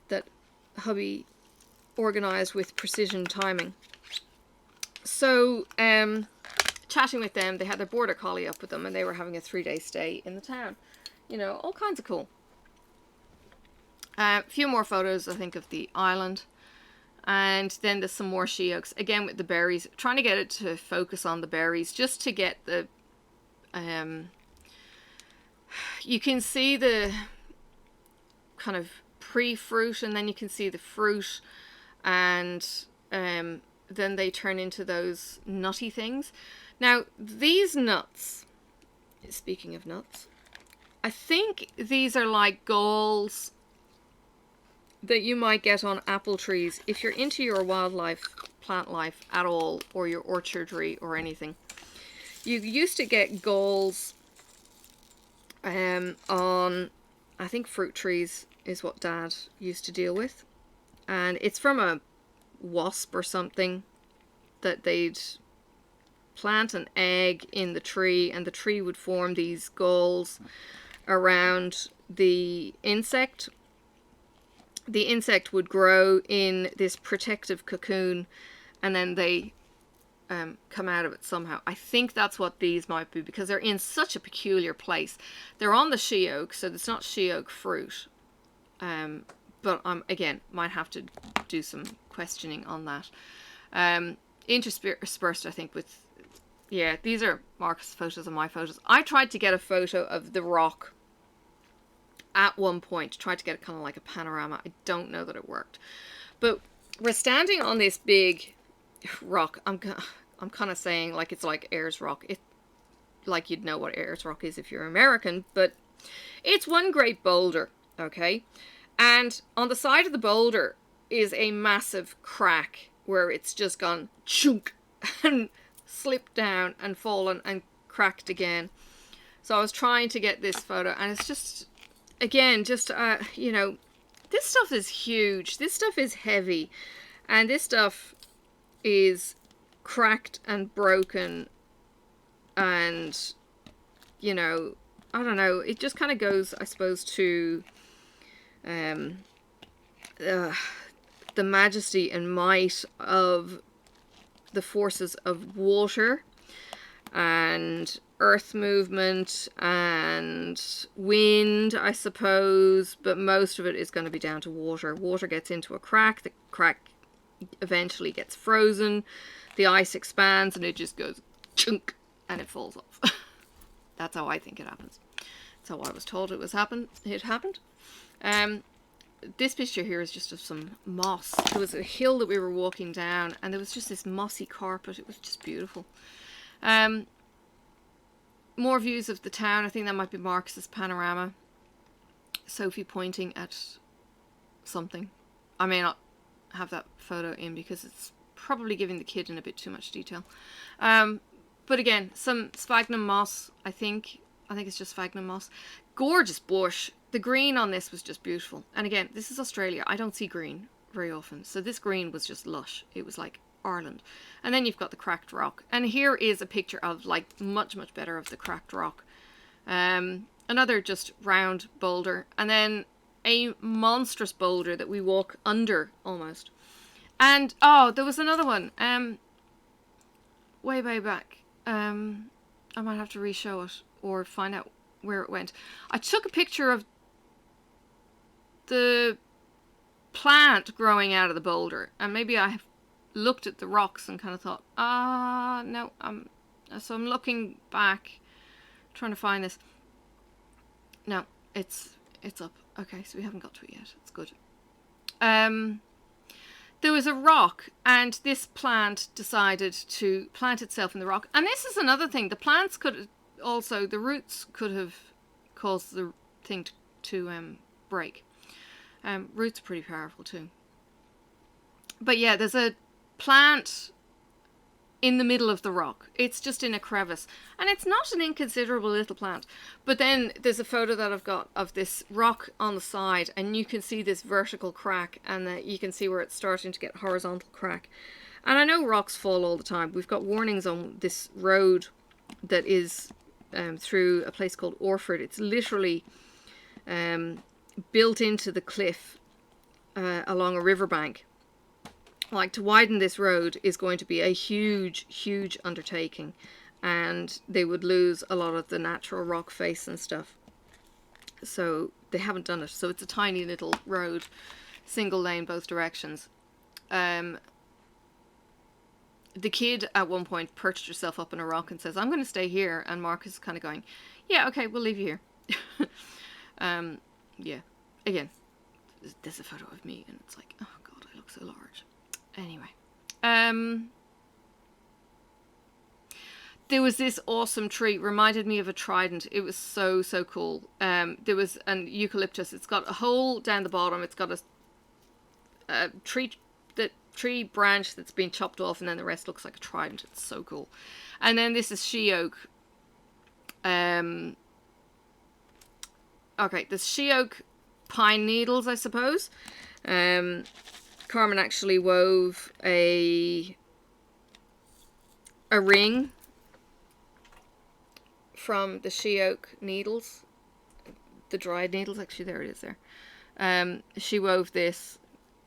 Speaker 1: that hubby organised with precision timing. So chatting with them, they had their border collie up with them, and they were having a 3-day stay in the town. You know, all kinds of cool. A few more photos, I think, of the island. And then there's some more she oaks. Again, with the berries. Trying to get it to focus on the berries. Just to get the... you can see the kind of pre-fruit. And then you can see the fruit. And then they turn into those nutty things. Now, these nuts... Speaking of nuts... I think these are like galls that you might get on apple trees if you're into your wildlife, plant life at all, or your orchardry or anything. You used to get galls on, I think, fruit trees is what Dad used to deal with. And it's from a wasp or something that they'd plant an egg in the tree, and the tree would form these galls around the insect. The insect would grow in this protective cocoon, and then they come out of it somehow. I think that's what these might be, because they're in such a peculiar place. They're on the she oak, so it's not she oak fruit. But again, might have to do some questioning on that. Interspersed, I think, with... Yeah, these are Marcus' photos and my photos. I tried to get a photo of the rock at one point. Tried to get it kind of like a panorama. I don't know that it worked. But we're standing on this big rock. I'm kind of saying like it's like Ayers Rock. Like you'd know what Ayers Rock is if you're American. But it's one great boulder, okay? And on the side of the boulder is a massive crack where it's just gone chunk and slipped down and fallen and cracked again. So I was trying to get this photo, and it's just, again, just, you know, this stuff is huge. This stuff is heavy, and this stuff is cracked and broken, and, you know, I don't know, it just kind of goes, I suppose, to the majesty and might of the forces of water and earth movement and wind, I suppose, but most of it is going to be down to water. Water gets into a crack, the crack eventually gets frozen, the ice expands, and it just goes chunk and it falls off. That's how I think it happens. That's how I was told it happened. This picture here is just of some moss. There was a hill that we were walking down, and there was just this mossy carpet. It was just beautiful. More views of the town. I think that might be Marcus's panorama. Sophie pointing at something. I may not have that photo in because it's probably giving the kid in a bit too much detail. But again, some sphagnum moss, I think it's just sphagnum moss. Gorgeous bush. The green on this was just beautiful. And again, this is Australia. I don't see green very often. So this green was just lush. It was like Ireland. And then you've got the cracked rock. And here is a picture of like much, much better of the cracked rock. Another just round boulder. And then a monstrous boulder that we walk under almost. And, oh, there was another one. Way back. I might have to re-show it or find out where it went. I took a picture of the plant growing out of the boulder, and maybe I have looked at the rocks and kind of thought, no, so I'm looking back trying to find this. No, it's up. Okay, so we haven't got to it yet. It's good. There was a rock, and this plant decided to plant itself in the rock. And this is another thing. The plants could also, the roots could have caused the thing to break. Roots are pretty powerful too. But yeah, there's a plant in the middle of the rock. It's just in a crevice. And it's not an inconsiderable little plant. But then there's a photo that I've got of this rock on the side, and you can see this vertical crack, and you can see where it's starting to get horizontal crack. And I know rocks fall all the time. We've got warnings on this road that is through a place called Orford. It's literally built into the cliff along a riverbank. Like, to widen this road is going to be a huge, huge undertaking, and they would lose a lot of the natural rock face and stuff. So they haven't done it. So it's a tiny little road, single lane both directions. The kid at one point perched herself up on a rock and says, "I'm going to stay here," and Mark is kind of going, "Yeah, okay, we'll leave you here." Yeah, again, there's a photo of me and it's like, oh god, I look so large. Anyway, there was this awesome tree, reminded me of a trident. It was so cool. There was an eucalyptus. It's got a hole down the bottom. It's got a tree branch that's been chopped off, and then the rest looks like a trident. It's so cool. And then this is she oak. Okay, there's she oak pine needles, I suppose. Carmen actually wove a ring from the she oak needles, the dried needles. Actually, there it is there. She wove this.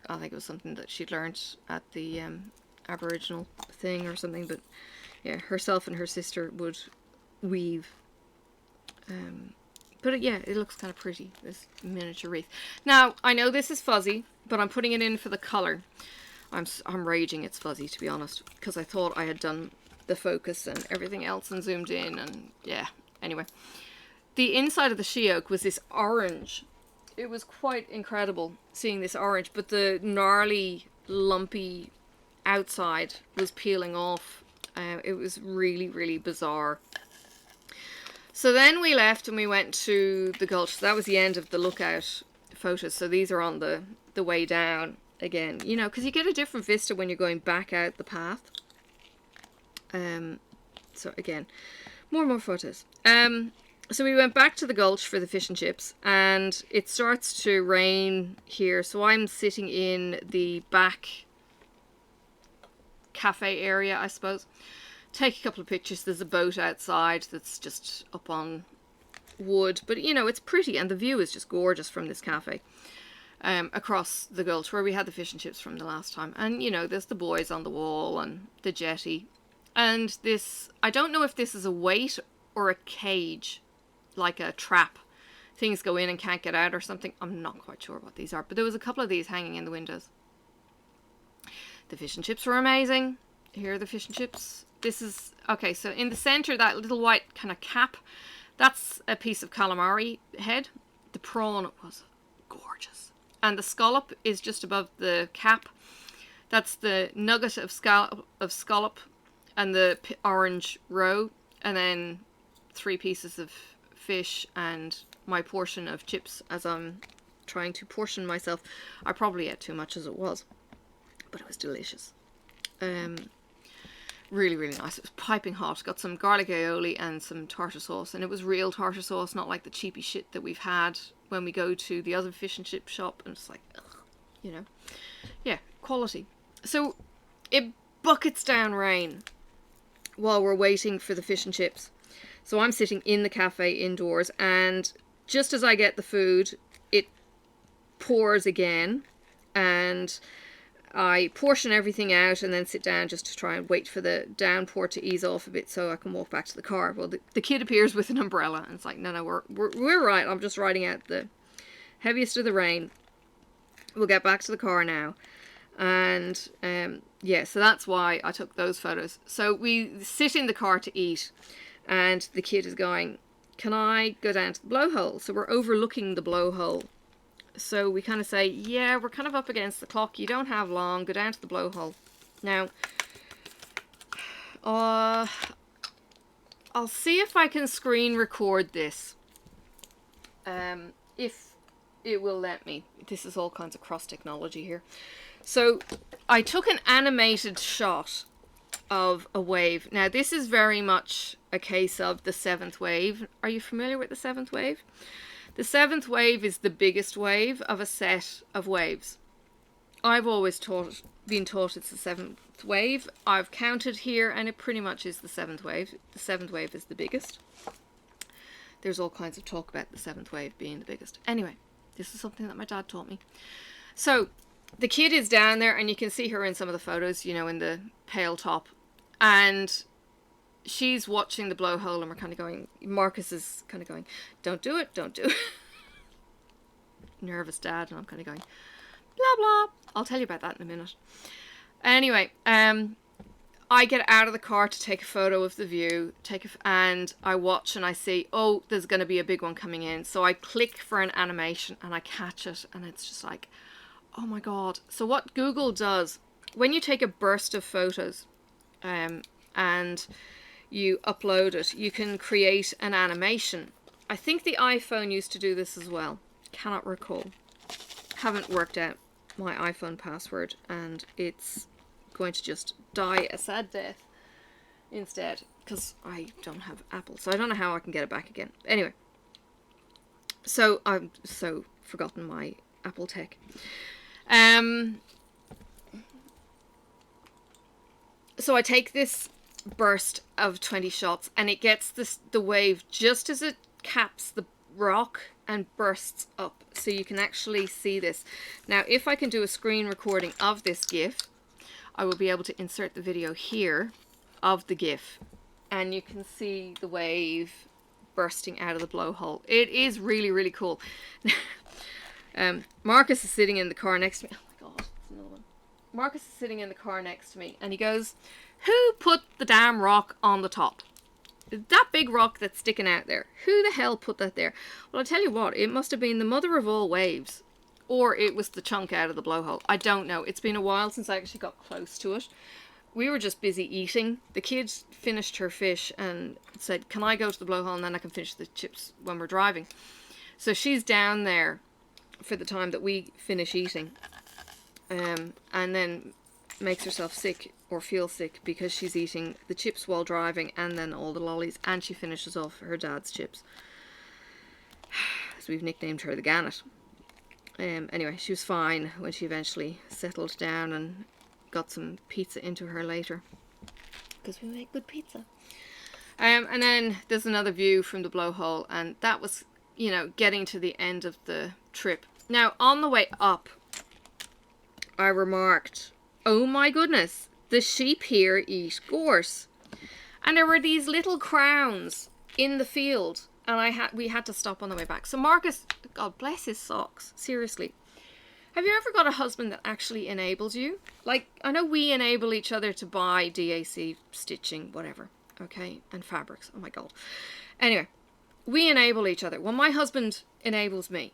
Speaker 1: I think it was something that she'd learned at the Aboriginal thing or something, but yeah, herself and her sister would weave. But yeah, it looks kind of pretty, this miniature wreath. Now, I know this is fuzzy, but I'm putting it in for the colour. I'm raging it's fuzzy, to be honest, because I thought I had done the focus and everything else and zoomed in, and yeah, anyway. The inside of the she oak was this orange. It was quite incredible seeing this orange, but the gnarly, lumpy outside was peeling off. It was really, really bizarre. So then we left and we went to the gulch. So that was the end of the lookout photos. So these are on the way down again, you know, because you get a different vista when you're going back out the path. So again, more photos. So we went back to the gulch for the fish and chips, and it starts to rain here. So I'm sitting in the back cafe area, I suppose. Take a couple of pictures. There's a boat outside that's just up on wood, but you know, it's pretty, and the view is just gorgeous from this cafe across the gulch where we had the fish and chips from the last time. And you know, there's the boys on the wall and the jetty, and this, I don't know if this is a weight or a cage, like a trap. Things go in and can't get out or something. I'm not quite sure what these are, but there was a couple of these hanging in the windows. The fish and chips were amazing. Here are the fish and chips. This is, okay, so in the center, that little white kind of cap, that's a piece of calamari head. The prawn was gorgeous. And the scallop is just above the cap. That's the nugget of scallop and the orange roe. And then 3 pieces of fish and my portion of chips as I'm trying to portion myself. I probably ate too much as it was, but it was delicious. Really, really nice. It was piping hot. Got some garlic aioli and some tartar sauce, and it was real tartar sauce, not like the cheapy shit that we've had when we go to the other fish and chip shop, and it's like, ugh, you know. Yeah, quality. So it buckets down rain while we're waiting for the fish and chips. So I'm sitting in the cafe indoors, and just as I get the food, it pours again, and I portion everything out and then sit down just to try and wait for the downpour to ease off a bit so I can walk back to the car. Well, the kid appears with an umbrella, and it's like, no, we're right. I'm just riding out the heaviest of the rain. We'll get back to the car now. And yeah, so that's why I took those photos. So we sit in the car to eat, and the kid is going, "Can I go down to the blowhole?" So we're overlooking the blowhole. So we kind of say, yeah, we're kind of up against the clock. You don't have long. Go down to the blowhole. Now, I'll see if I can screen record this. If it will let me. This is all kinds of cross technology here. So I took an animated shot of a wave. Now this is very much a case of the 7th wave. Are you familiar with the 7th wave? The 7th wave is the biggest wave of a set of waves. I've always been taught it's the 7th wave. I've counted here and it pretty much is the 7th wave. The 7th wave is the biggest. There's all kinds of talk about the 7th wave being the biggest. Anyway, this is something that my dad taught me. So the kid is down there and you can see her in some of the photos, you know, in the pale top. And she's watching the blowhole and we're kind of going, Marcus is kind of going, don't do it, don't do it. Nervous dad, and I'm kind of going, blah, blah. I'll tell you about that in a minute. Anyway, I get out of the car to take a photo of the view, and I watch and I see, oh, there's going to be a big one coming in. So I click for an animation and I catch it and it's just like, oh my God. So what Google does, when you take a burst of photos and you upload it, you can create an animation. I think the iPhone used to do this as well. Cannot recall. Haven't worked out my iPhone password and it's going to just die a sad death instead because I don't have Apple, so I don't know how I can get it back again. Anyway, so I've so forgotten my Apple tech. So I take this burst of 20 shots and it gets the wave just as it caps the rock and bursts up, so you can actually see this. Now if I can do a screen recording of this GIF, I will be able to insert the video here of the GIF and you can see the wave bursting out of the blowhole. It is really, really cool. Marcus is sitting in the car next to me. Oh my God, it's another one. Marcus is sitting in the car next to me and he goes, who put the damn rock on the top? That big rock that's sticking out there. Who the hell put that there? Well, I'll tell you what, it must have been the mother of all waves. Or it was the chunk out of the blowhole. I don't know. It's been a while since I actually got close to it. We were just busy eating. The kid finished her fish and said, can I go to the blowhole and then I can finish the chips when we're driving? So she's down there for the time that we finish eating. And then makes herself sick or feel sick because she's eating the chips while driving and then all the lollies, and she finishes off her dad's chips. So we've nicknamed her the Gannet. Anyway, she was fine when she eventually settled down and got some pizza into her later because we make good pizza. And then there's another view from the blowhole, and that was, you know, getting to the end of the trip. Now on the way up I remarked, oh my goodness, the sheep here eat gorse. And there were these little crowns in the field, and we had to stop on the way back. So Marcus, God bless his socks, seriously. Have you ever got a husband that actually enables you? Like, I know we enable each other to buy DAC, stitching, whatever, okay, and fabrics, oh my God. Anyway, we enable each other. Well, my husband enables me.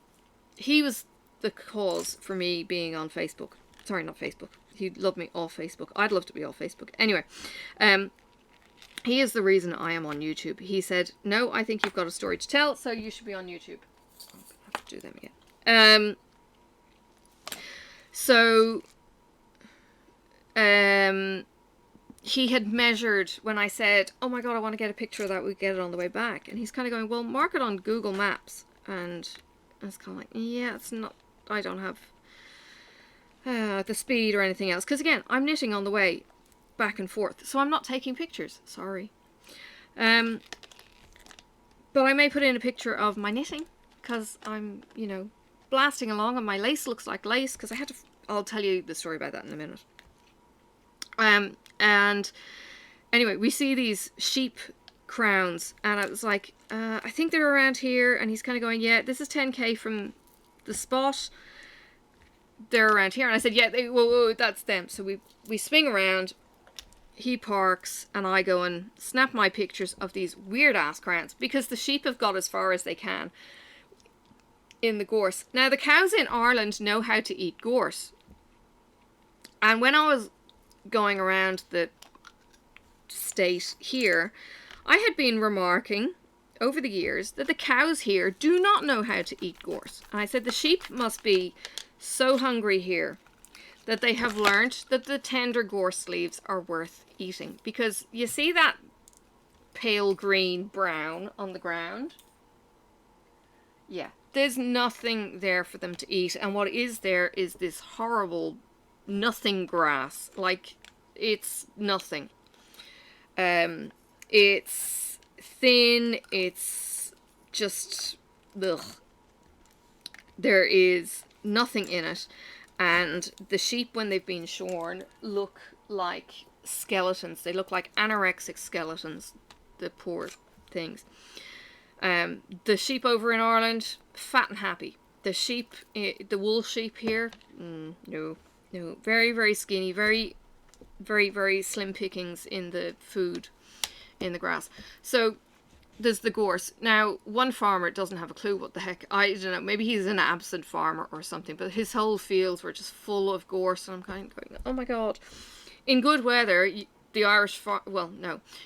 Speaker 1: He was the cause for me being on Facebook. Sorry, not Facebook. He'd love me off Facebook. I'd love to be off Facebook. Anyway, he is the reason I am on YouTube. He said, no, I think you've got a story to tell, so you should be on YouTube. I have to do them again. He had measured when I said, oh my God, I want to get a picture of that. We get it on the way back. And he's kind of going, well, mark it on Google Maps. And I was kind of like, yeah, it's not, I don't have the speed or anything else. Because again, I'm knitting on the way back and forth. So I'm not taking pictures. Sorry. But I may put in a picture of my knitting because I'm, you know, blasting along and my lace looks like lace because I had to, I'll tell you the story about that in a minute. And anyway, we see these sheep crowns and I was like, I think they're around here, and he's kind of going, yeah, this is 10k from the spot, they're around here. And I said, yeah, whoa, that's them. So we swing around, he parks, and I go and snap my pictures of these weird ass crowns because the sheep have got as far as they can in the gorse. Now the cows in Ireland know how to eat gorse, and when I was going around the state here, I had been remarking over the years that the cows here do not know how to eat gorse. And I said the sheep must be so hungry here that they have learnt that the tender gorse leaves are worth eating. Because you see that pale green brown on the ground? Yeah, there's nothing there for them to eat. And what is there is this horrible nothing grass. Like, it's nothing. It's thin, it's just, ugh. There is nothing in it. And the sheep, when they've been shorn, look like skeletons. They look like anorexic skeletons, the poor things. The sheep over in Ireland, fat and happy. The sheep, the wool sheep here, no. Very, very skinny, very, very, very slim pickings in the food, in the grass. So there's the gorse. Now, one farmer doesn't have a clue what the heck. I don't know. Maybe he's an absent farmer or something. But his whole fields were just full of gorse. And I'm kind of going, oh my God. In good weather, the Irish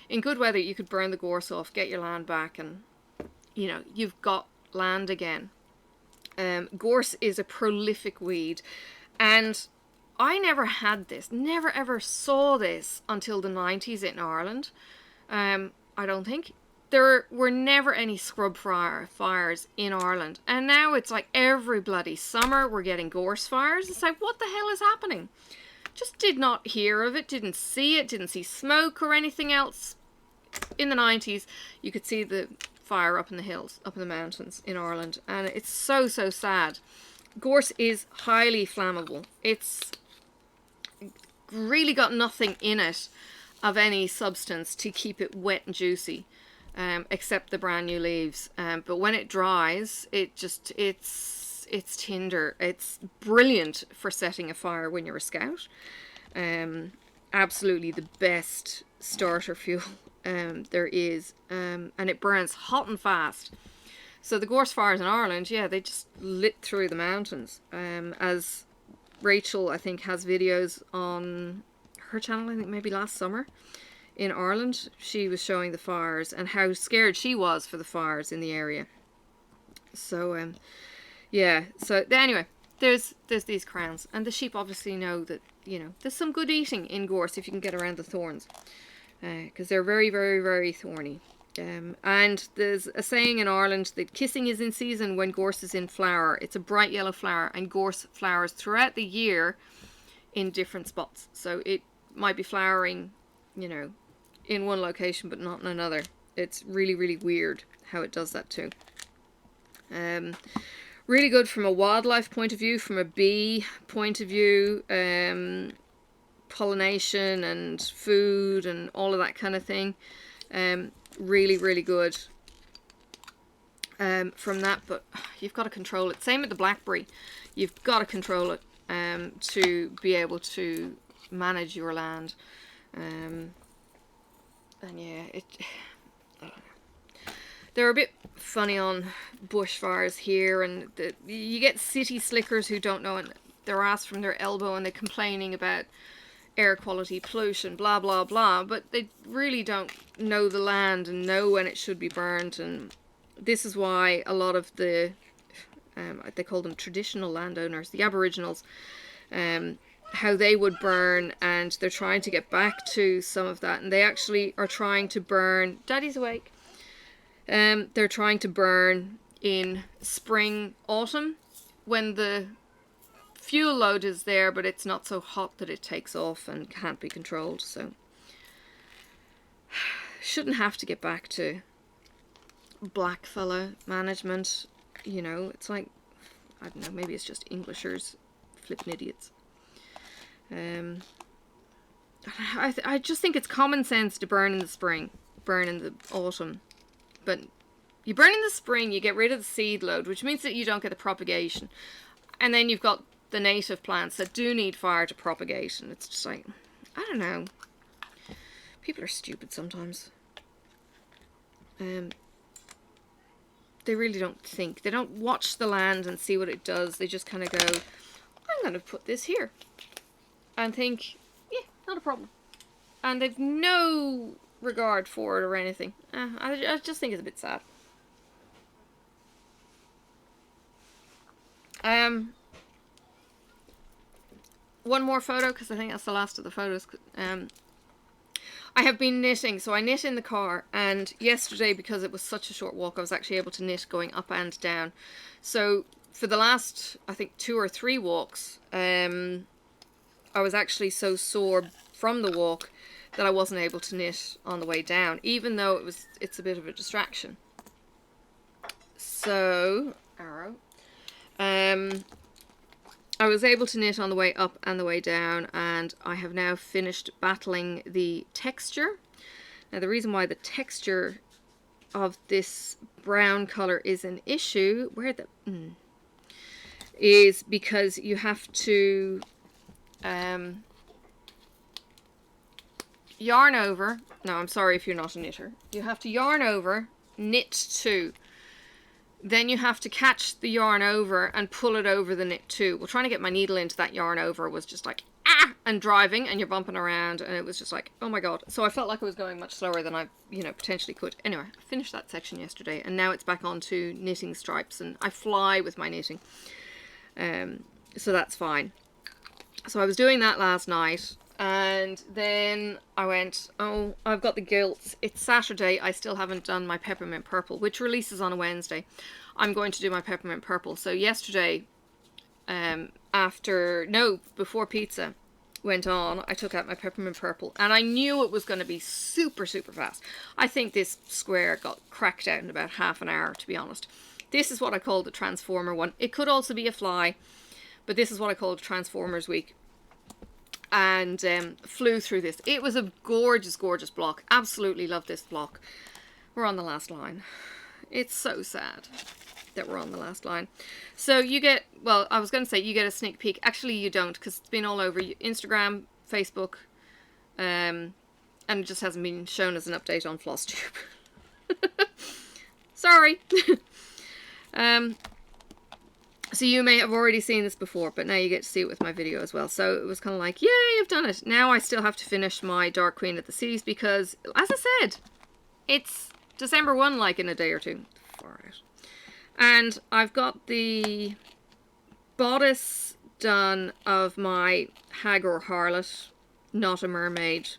Speaker 1: in good weather, you could burn the gorse off, get your land back, and, you know, you've got land again. Gorse is a prolific weed. And I never had this. Never ever saw this until the 90s in Ireland. I don't think. There were never any scrub fires in Ireland. And now it's like every bloody summer we're getting gorse fires. It's like, what the hell is happening? Just did not hear of it, didn't see it, didn't see smoke or anything else. In the 90s, you could see the fire up in the hills, up in the mountains in Ireland. And it's so, so sad. Gorse is highly flammable. It's really got nothing in it of any substance to keep it wet and juicy. Except the brand new leaves. But when it dries, it's tinder. It's brilliant for setting a fire when you're a scout. Absolutely the best starter fuel there is. And it burns hot and fast. So the gorse fires in Ireland, yeah, they just lit through the mountains. As Rachel, I think, has videos on her channel, I think maybe last summer. In Ireland, she was showing the fires and how scared she was for the fires in the area. So, yeah. So anyway, there's these crowns, and the sheep obviously know that, you know, there's some good eating in gorse if you can get around the thorns, because they're very, very, very thorny. And there's a saying in Ireland that kissing is in season when gorse is in flower. It's a bright yellow flower, and gorse flowers throughout the year in different spots. So it might be flowering, you know, in one location but not in another. It's really, really weird how it does that too. Really good from a wildlife point of view, from a bee point of view, pollination and food and all of that kind of thing. Really, really good from that, but you've got to control it. Same with the blackberry. You've got to control it to be able to manage your land. And yeah, I don't know. They're a bit funny on bushfires here, and you get city slickers who don't know, and they're asked from their elbow and they're complaining about air quality, pollution, blah, blah, blah, but they really don't know the land and know when it should be burnt. And this is why a lot of the, they call them traditional landowners, the Aboriginals, how they would burn, and they're trying to get back to some of that, and they actually are trying to burn. Daddy's awake. They're trying to burn in spring, autumn, when the fuel load is there, but it's not so hot that it takes off and can't be controlled. So shouldn't have to get back to blackfella management. You know, it's like, I don't know, maybe it's just Englishers, flipping idiots. I just think it's common sense to burn in the spring, burn in the autumn. But you burn in the spring, you get rid of the seed load, which means that you don't get the propagation. And then you've got the native plants that do need fire to propagate. And it's just like, I don't know. People are stupid sometimes. They really don't think. They don't watch the land and see what it does. They just kind of go, I'm going to put this here. And think, yeah, not a problem. And they've no regard for it or anything. I just think it's a bit sad. one more photo because I think that's the last of the photos. I have been knitting, so I knit in the car, and yesterday, because it was such a short walk, I was actually able to knit going up and down. So for the last, I think, 2 or 3 walks, I was actually so sore from the walk that I wasn't able to knit on the way down, even though it's a bit of a distraction. So, arrow. I was able to knit on the way up and the way down, and I have now finished battling the texture. Now the reason why the texture of this brown color is an issue, is because you have to yarn over. No, I'm sorry if you're not a knitter. You have to yarn over, knit 2. Then you have to catch the yarn over and pull it over the knit 2. Well, trying to get my needle into that yarn over was just like, and driving, and you're bumping around, and it was just like, oh my god. So I felt like I was going much slower than I, potentially could. Anyway, I finished that section yesterday, and now it's back on to knitting stripes, and I fly with my knitting. So that's fine. So I was doing that last night, and then I went, oh, I've got the guilt. It's Saturday. I still haven't done my peppermint purple, which releases on a Wednesday. I'm going to do my peppermint purple. So yesterday, before pizza went on, I took out my peppermint purple, and I knew it was going to be super, super fast. I think this square got cracked out in about half an hour, to be honest. This is what I call the Transformer one. It could also be a fly, but this is what I call the Transformers week. And flew through this. It was a gorgeous, gorgeous block. Absolutely love this block. We're on the last line. It's so sad that we're on the last line. So you get, well, I was going to say you get a sneak peek. Actually, you don't, because it's been all over Instagram, Facebook, and it just hasn't been shown as an update on FlossTube. Sorry. So you may have already seen this before, but now you get to see it with my video as well. So it was kind of like, yay, I've done it. Now I still have to finish my Dark Queen at the Seas because, as I said, it's December 1, like in a day or two. Far out. And I've got the bodice done of my hag or harlot, not a mermaid,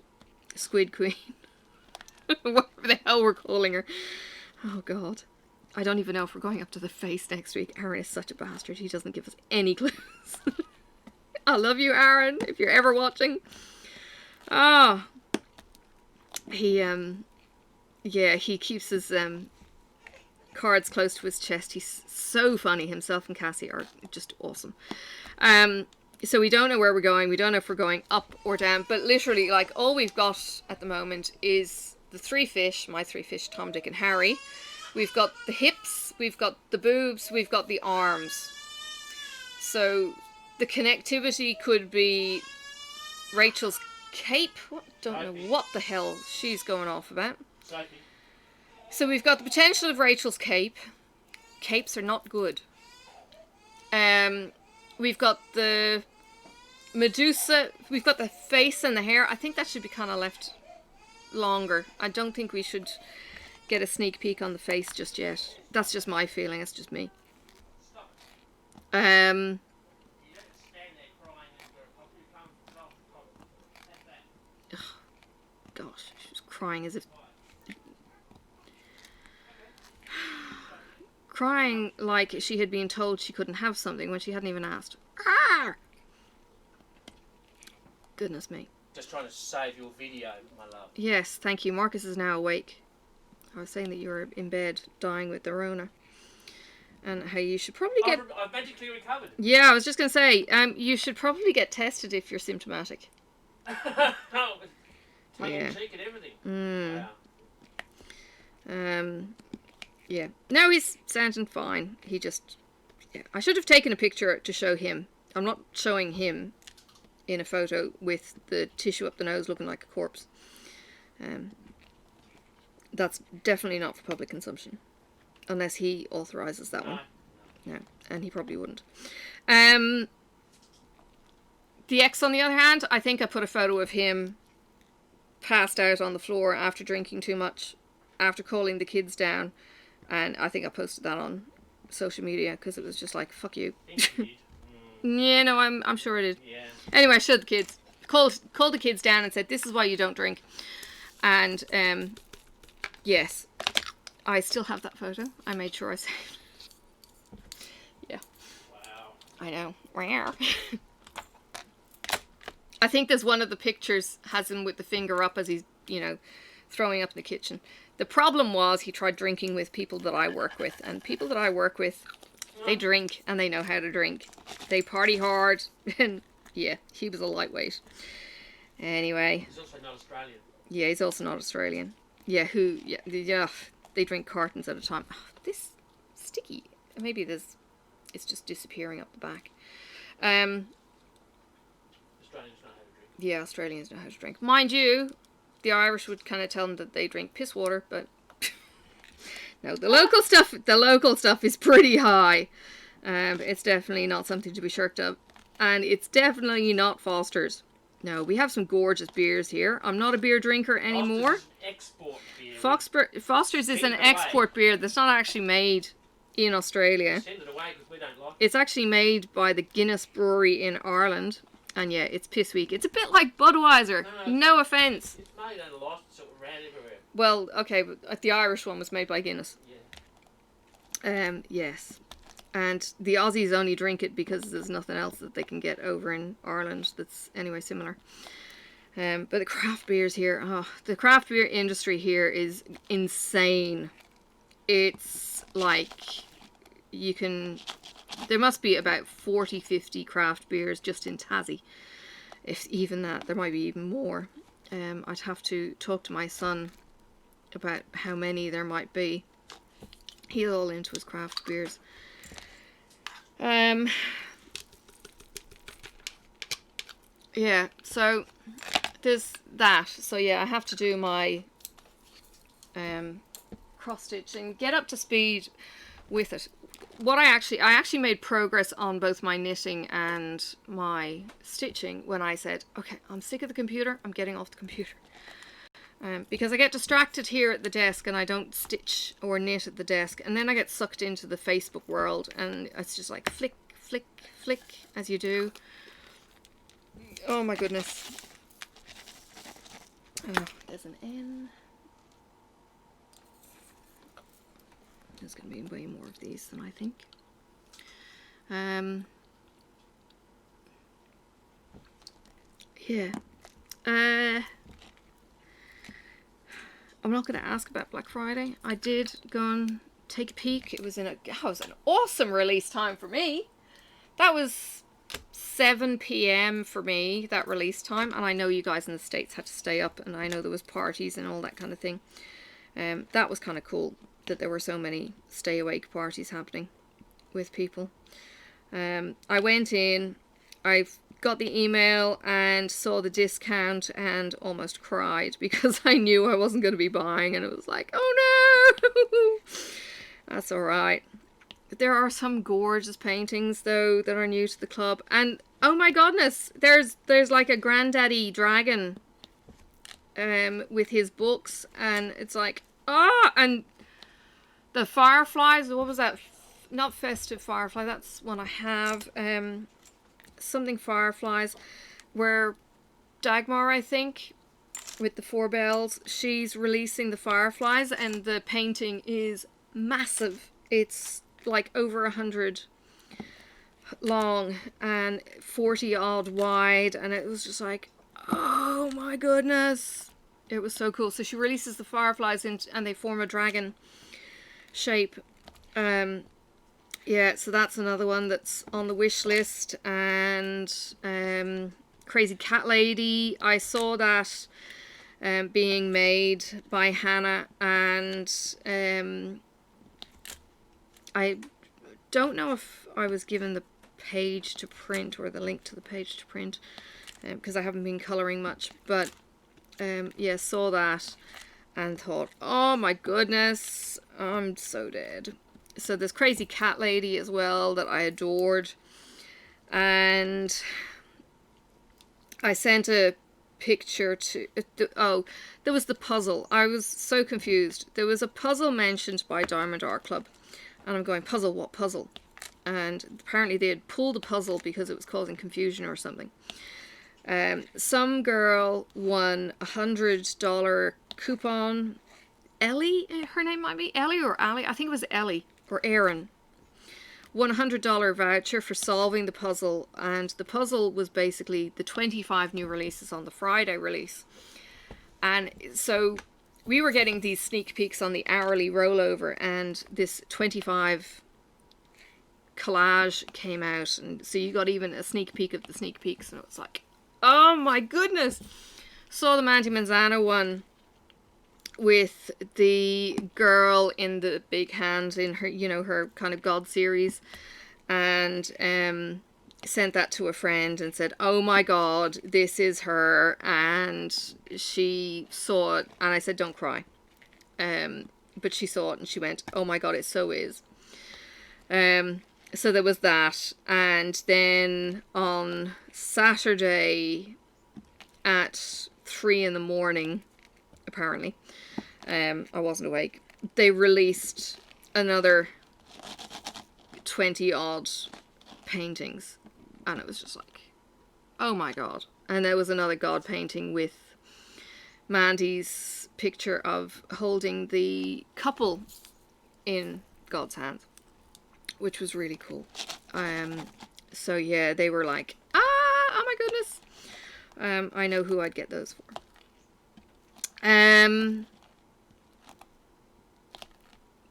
Speaker 1: squid queen. Whatever the hell we're calling her. Oh, God. I don't even know if we're going up to the face next week. Aaron is such a bastard. He doesn't give us any clues. I love you, Aaron, if you're ever watching. Ah. He keeps his cards close to his chest. He's so funny. Himself and Cassie are just awesome. So we don't know where we're going. We don't know if we're going up or down. But literally, like, all we've got at the moment is the 3 fish. My 3 fish, Tom, Dick, and Harry. We've got the hips, we've got the boobs, we've got the arms. So the connectivity could be Rachel's cape. Don't know what the hell she's going off about. So we've got the potential of Rachel's cape. Capes are not good. We've got the Medusa. We've got the face and the hair. I think that should be kind of left longer. I don't think we should get a sneak peek on the face just yet. That's just my feeling. It's just me. Ugh, gosh, she was crying as if... crying like she had been told she couldn't have something when she hadn't even asked. Ah! Goodness me.
Speaker 2: Just trying to save your video, my love.
Speaker 1: Yes, thank you. Marcus is now awake. I was saying that you were in bed dying with the Rona. And how you should probably get...
Speaker 2: I've medically recovered.
Speaker 1: Yeah, I was just going to say, you should probably get tested if you're symptomatic.
Speaker 2: Tongue in cheek and everything.
Speaker 1: Yeah. No, he's sounding fine. He just... Yeah. I should have taken a picture to show him. I'm not showing him in a photo with the tissue up the nose looking like a corpse. That's definitely not for public consumption. Unless he authorises that one. No, and he probably wouldn't. The ex, on the other hand, I think I put a photo of him passed out on the floor after drinking too much, after calling the kids down, and I think I posted that on social media because it was just like, fuck you. Yeah, no, I'm sure it did.
Speaker 2: Yeah.
Speaker 1: Anyway, I showed the kids. Called the kids down and said, this is why you don't drink. And, yes. I still have that photo. I made sure I saved. Yeah.
Speaker 2: Wow.
Speaker 1: I know. Rare. I think there's one of the pictures has him with the finger up as he's, you know, throwing up in the kitchen. The problem was he tried drinking with people that I work with. And people that I work with, they drink and they know how to drink. They party hard. And yeah, he was a lightweight. Anyway.
Speaker 2: He's also not Australian.
Speaker 1: Yeah, he's also not Australian. Yeah, yeah, they drink cartons at a time. Oh, this sticky. Maybe it's just disappearing up the back.
Speaker 2: Australians know how to drink.
Speaker 1: Yeah, Australians know how to drink. Mind you, the Irish would kind of tell them that they drink piss water, but no, the local stuff is pretty high. It's definitely not something to be shirked up, and it's definitely not Foster's. No, we have some gorgeous beers here. I'm not a beer drinker anymore. Foster's is an export beer that's not actually made in Australia.
Speaker 2: Send it away because we don't like it.
Speaker 1: It's actually made by the Guinness Brewery in Ireland. And yeah, it's piss weak. It's a bit like Budweiser. No offence.
Speaker 2: It's made on a license, so it ran everywhere.
Speaker 1: Well, okay, but the Irish one was made by Guinness.
Speaker 2: Yeah.
Speaker 1: Yes. And the Aussies only drink it because there's nothing else that they can get over in Ireland that's anyway similar. But the craft beers here, the craft beer industry here is insane. It's like there must be about 40, 50 craft beers just in Tassie. If even that, there might be even more. I'd have to talk to my son about how many there might be. He's all into his craft beers. Yeah, so there's that. So yeah, I have to do my cross stitch and get up to speed with it. I actually made progress on both my knitting and my stitching when I said, okay, I'm sick of the computer, I'm getting off the computer. Because I get distracted here at the desk and I don't stitch or knit at the desk, and then I get sucked into the Facebook world and it's just like flick, flick, flick as you do. Oh my goodness. Oh, there's an N. There's going to be way more of these than I think. Yeah. I'm not going to ask about Black Friday. I did go and take a peek. It was an awesome release time for me. That was 7 p.m. for me, that release time. And I know you guys in the States had to stay up, and I know there was parties and all that kind of thing. That was kind of cool that there were so many stay awake parties happening with people. I went in, I got the email and saw the discount and almost cried because I knew I wasn't going to be buying, and it was like, oh no. That's alright. There are some gorgeous paintings though that are new to the club, and oh my goodness, there's like a granddaddy dragon with his books, and it's like, and the fireflies, what was that? Not festive firefly, that's one I have. Something fireflies, where Dagmar, I think, with the 4 bells, she's releasing the fireflies, and the painting is massive. It's like over 100 long and 40 odd wide, and it was just like, oh my goodness, it was so cool. So she releases the fireflies and they form a dragon shape. Yeah, so that's another one that's on the wish list. And Crazy Cat Lady, I saw that being made by Hannah, and I don't know if I was given the page to print or the link to the page to print, because I haven't been colouring much, but yeah, saw that and thought, oh my goodness, I'm so dead. So there's Crazy Cat Lady as well that I adored, and I sent a picture to there was the puzzle. I was so confused. There was a puzzle mentioned by Diamond Art Club, and I'm going, puzzle, what puzzle? and apparently they had pulled a puzzle because it was causing confusion or something. Some girl won $100 coupon. Ellie, her name might be Ellie or Ali. I think it was Ellie or Erin. Won $100 voucher for solving the puzzle, and the puzzle was basically the 25 new releases on the Friday release. And so we were getting these sneak peeks on the hourly rollover, and this 25 collage came out, and so you got even a sneak peek of the sneak peeks, and it was like, oh my goodness. Saw the Mandy Manzano one with the girl in the big hand in her, you know, her kind of God series, and sent that to a friend and said, oh my god, this is her. And she saw it, and I said, don't cry. But she saw it and she went, oh my god, it so is. So there was that. And then on Saturday at 3 in the morning, apparently, I wasn't awake, they released another 20 odd paintings, and it was just like, oh my god. And there was another god painting with Mandy's picture of holding the couple in God's hands, which was really cool. So yeah, they were like, oh my goodness. I know who I'd get those for.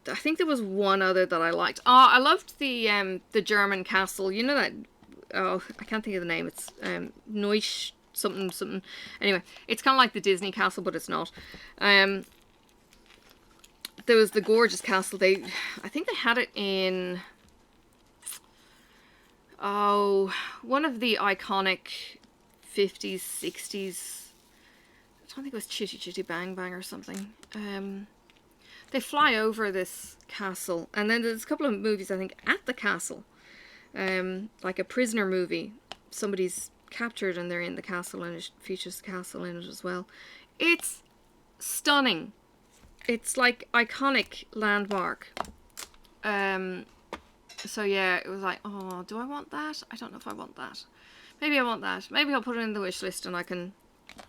Speaker 1: I think there was one other that I liked. Oh, I loved the German castle. You know that, oh, I can't think of the name. It's Neusch something something. Anyway, it's kind of like the Disney castle, but it's not. There was the gorgeous castle. I think they had it in, oh, one of the iconic 50s, 60s. I don't think it was Chitty Chitty Bang Bang or something. They fly over this castle, and then there's a couple of movies, I think, at the castle. Like a prisoner movie. Somebody's captured and they're in the castle, and it features the castle in it as well. It's stunning. It's like iconic landmark. So yeah, it was like, oh, do I want that? I don't know if I want that. Maybe I want that. Maybe I'll put it in the wish list and I can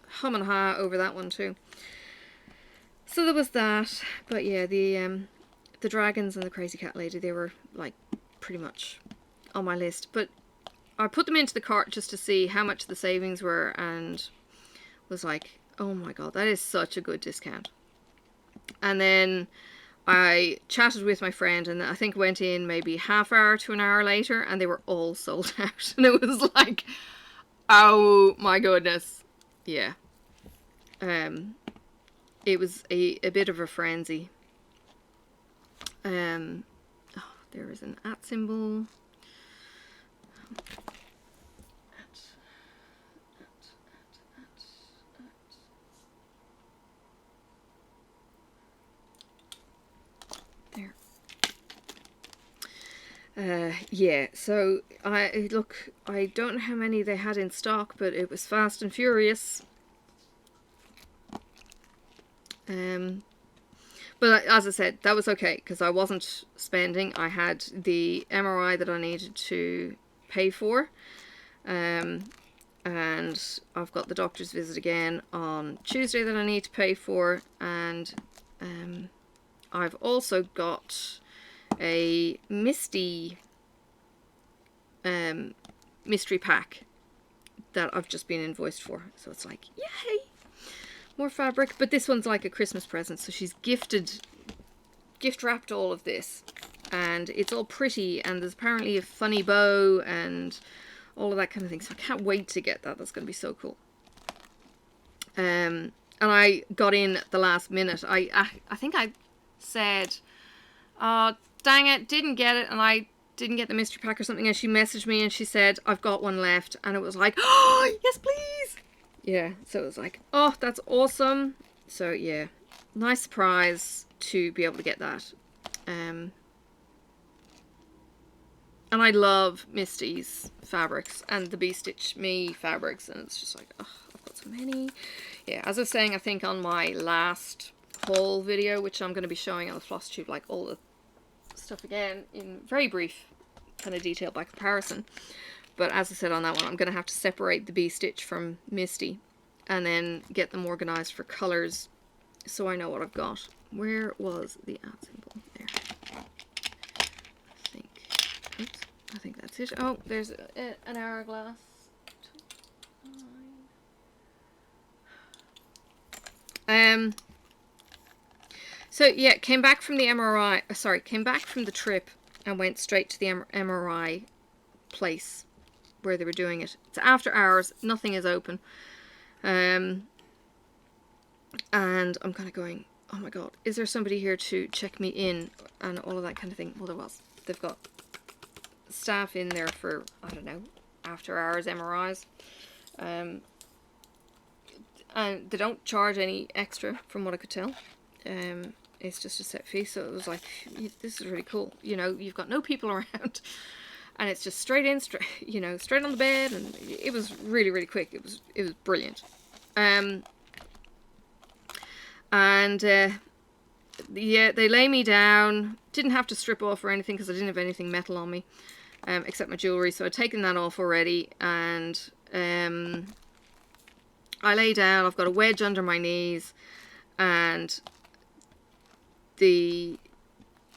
Speaker 1: hum and ha over that one too. So there was that. But yeah, the dragons and the crazy cat lady, they were like pretty much on my list. But I put them into the cart just to see how much the savings were, and was like, oh my god, that is such a good discount. And then I chatted with my friend, and I think went in maybe half hour to an hour later, and they were all sold out. And it was like, oh my goodness. Yeah. It was a bit of a frenzy. Oh, there is an @ symbol. There. Yeah, so I don't know how many they had in stock, but it was fast and furious. But as I said, that was okay, because I wasn't spending. I had the MRI that I needed to pay for, and I've got the doctor's visit again on Tuesday that I need to pay for, and I've also got a mystery pack that I've just been invoiced for, so it's like, yay, more fabric. But this one's like a Christmas present, so she's gift wrapped all of this, and it's all pretty, and there's apparently a funny bow and all of that kind of thing, so I can't wait to get that. That's going to be so cool. And I got in at the last minute. I think I said, dang it, didn't get it, and I didn't get the mystery pack or something, and she messaged me and she said, I've got one left, and it was like, oh, yes please. Yeah, so it was like, oh, that's awesome. So yeah, nice surprise to be able to get that. And I love Misty's fabrics and the Bee Stitch Me fabrics, and it's just like, oh, I've got so many. Yeah, as I was saying, I think on my last haul video, which I'm going to be showing on the floss tube, like all the stuff again in very brief kind of detail by comparison. But as I said on that one, I'm going to have to separate the B stitch from Misty and then get them organized for colors so I know what I've got. Where was the @ symbol? There. I think that's it. Oh, there's an hourglass. So yeah, came back from the MRI, came back from the trip and went straight to the MRI place where they were doing it. It's after hours, nothing is open. And I'm kind of going, oh my god, is there somebody here to check me in and all of that kind of thing? Well, there was. They've got staff in there for, I don't know, after hours MRIs. And they don't charge any extra from what I could tell. It's just a set fee, so it was like, this is really cool. You know, you've got no people around, and it's just straight in, straight on the bed, and it was really, really quick. It was brilliant. Yeah, they lay me down. Didn't have to strip off or anything because I didn't have anything metal on me, except my jewelry. So I'd taken that off already, and I lay down. I've got a wedge under my knees, and the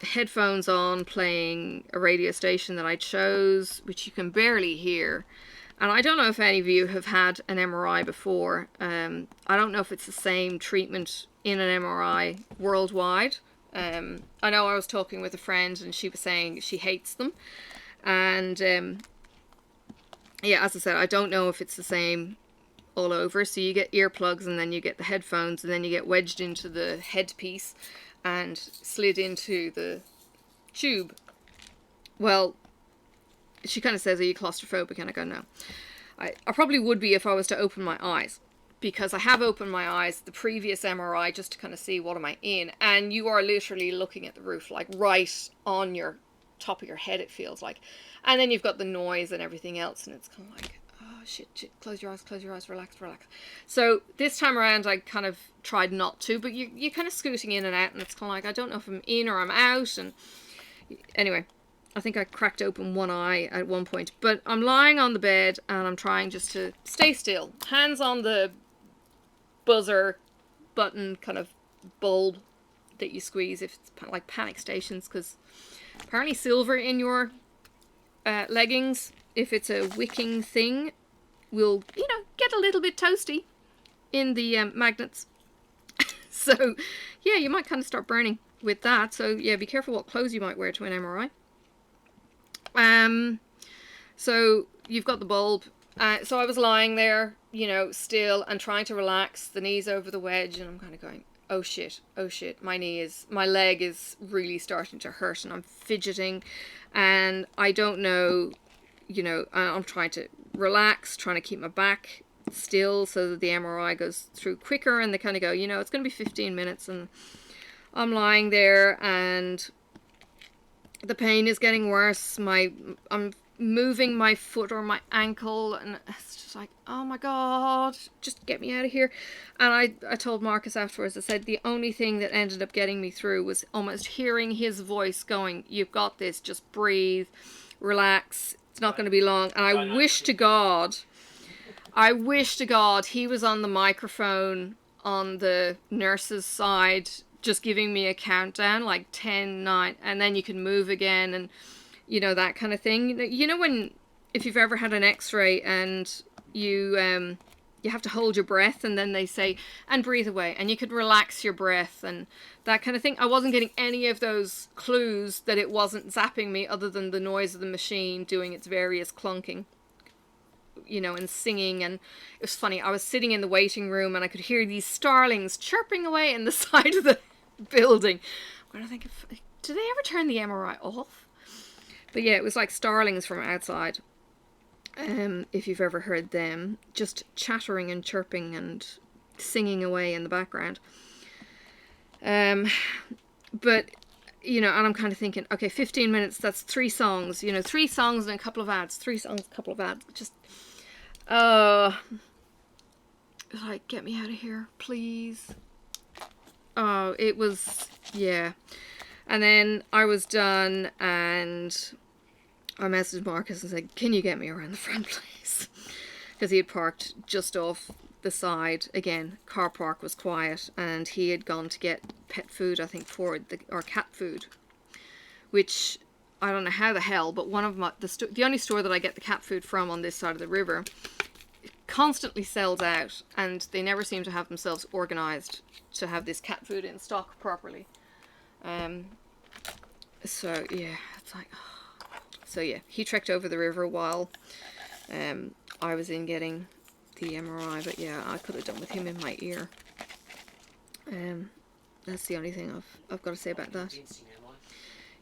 Speaker 1: headphones on, playing a radio station that I chose, which you can barely hear. And I don't know if any of you have had an MRI before. I don't know if it's the same treatment in an MRI worldwide. I know I was talking with a friend and she was saying she hates them. And yeah, as I said, I don't know if it's the same all over. So you get earplugs and then you get the headphones and then you get wedged into the headpiece and slid into the tube. Well, she kind of says, are you claustrophobic? And I go, no. I probably would be if I was to open my eyes, because I have opened my eyes the previous MRI just to kind of see what am I in, and you are literally looking at the roof, like right on your top of your head, it feels like. And then you've got the noise and everything else, and it's kind of like, oh shit, close your eyes, relax. So this time around I kind of tried not to, but you're kind of scooting in and out, and it's kind of like, I don't know if I'm in or I'm out. And anyway, I think I cracked open one eye at one point, but I'm lying on the bed and I'm trying just to stay still. Hands on the buzzer button kind of bulb that you squeeze if it's like panic stations, because apparently silver in your leggings, if it's a wicking thing, will, you know, get a little bit toasty in the magnets. So yeah, you might kind of start burning with that. So yeah, be careful what clothes you might wear to an MRI. So you've got the bulb. So I was lying there, you know, still and trying to relax, the knees over the wedge, and I'm kind of going, oh shit, my leg is really starting to hurt, and I'm fidgeting, and I don't know, you know, I'm trying to relax, trying to keep my back still so that the MRI goes through quicker, and they kind of go, you know, it's going to be 15 minutes, and I'm lying there, and the pain is getting worse. I'm moving my foot or my ankle, and it's just like, oh my god, just get me out of here. And I told Marcus afterwards, I said the only thing that ended up getting me through was almost hearing his voice going, you've got this, just breathe, relax, it's not going to be long. And I wish to God he was on the microphone on the nurse's side, just giving me a countdown, like 10, 9, and then you can move again, and you know, that kind of thing. You know when, if you've ever had an x-ray and you have to hold your breath, and then they say, and breathe away, and you could relax your breath and that kind of thing. I wasn't getting any of those clues that it wasn't zapping me, other than the noise of the machine doing its various clunking, you know, and singing. And it was funny, I was sitting in the waiting room and I could hear these starlings chirping away in the side of the building. I'm going to think, do they ever turn the MRI off? But yeah, it was like starlings from outside. If you've ever heard them, just chattering and chirping and singing away in the background. But, you know, and I'm kind of thinking, okay, 15 minutes, that's 3 songs, you know, 3 songs and a couple of ads, 3 songs, a couple of ads, just, like, get me out of here, please. Oh, it was, yeah. And then I was done, and I messaged Marcus and said, can you get me around the front, please? Because he had parked just off the side. Again, car park was quiet, and he had gone to get pet food, I think, or cat food, which I don't know how the hell, but one of the only store that I get the cat food from on this side of the river constantly sells out, and they never seem to have themselves organized to have this cat food in stock properly. So yeah, it's like, so yeah, he trekked over the river while I was in getting the MRI, but yeah, I could have done with him in my ear. That's the only thing I've got to say about that.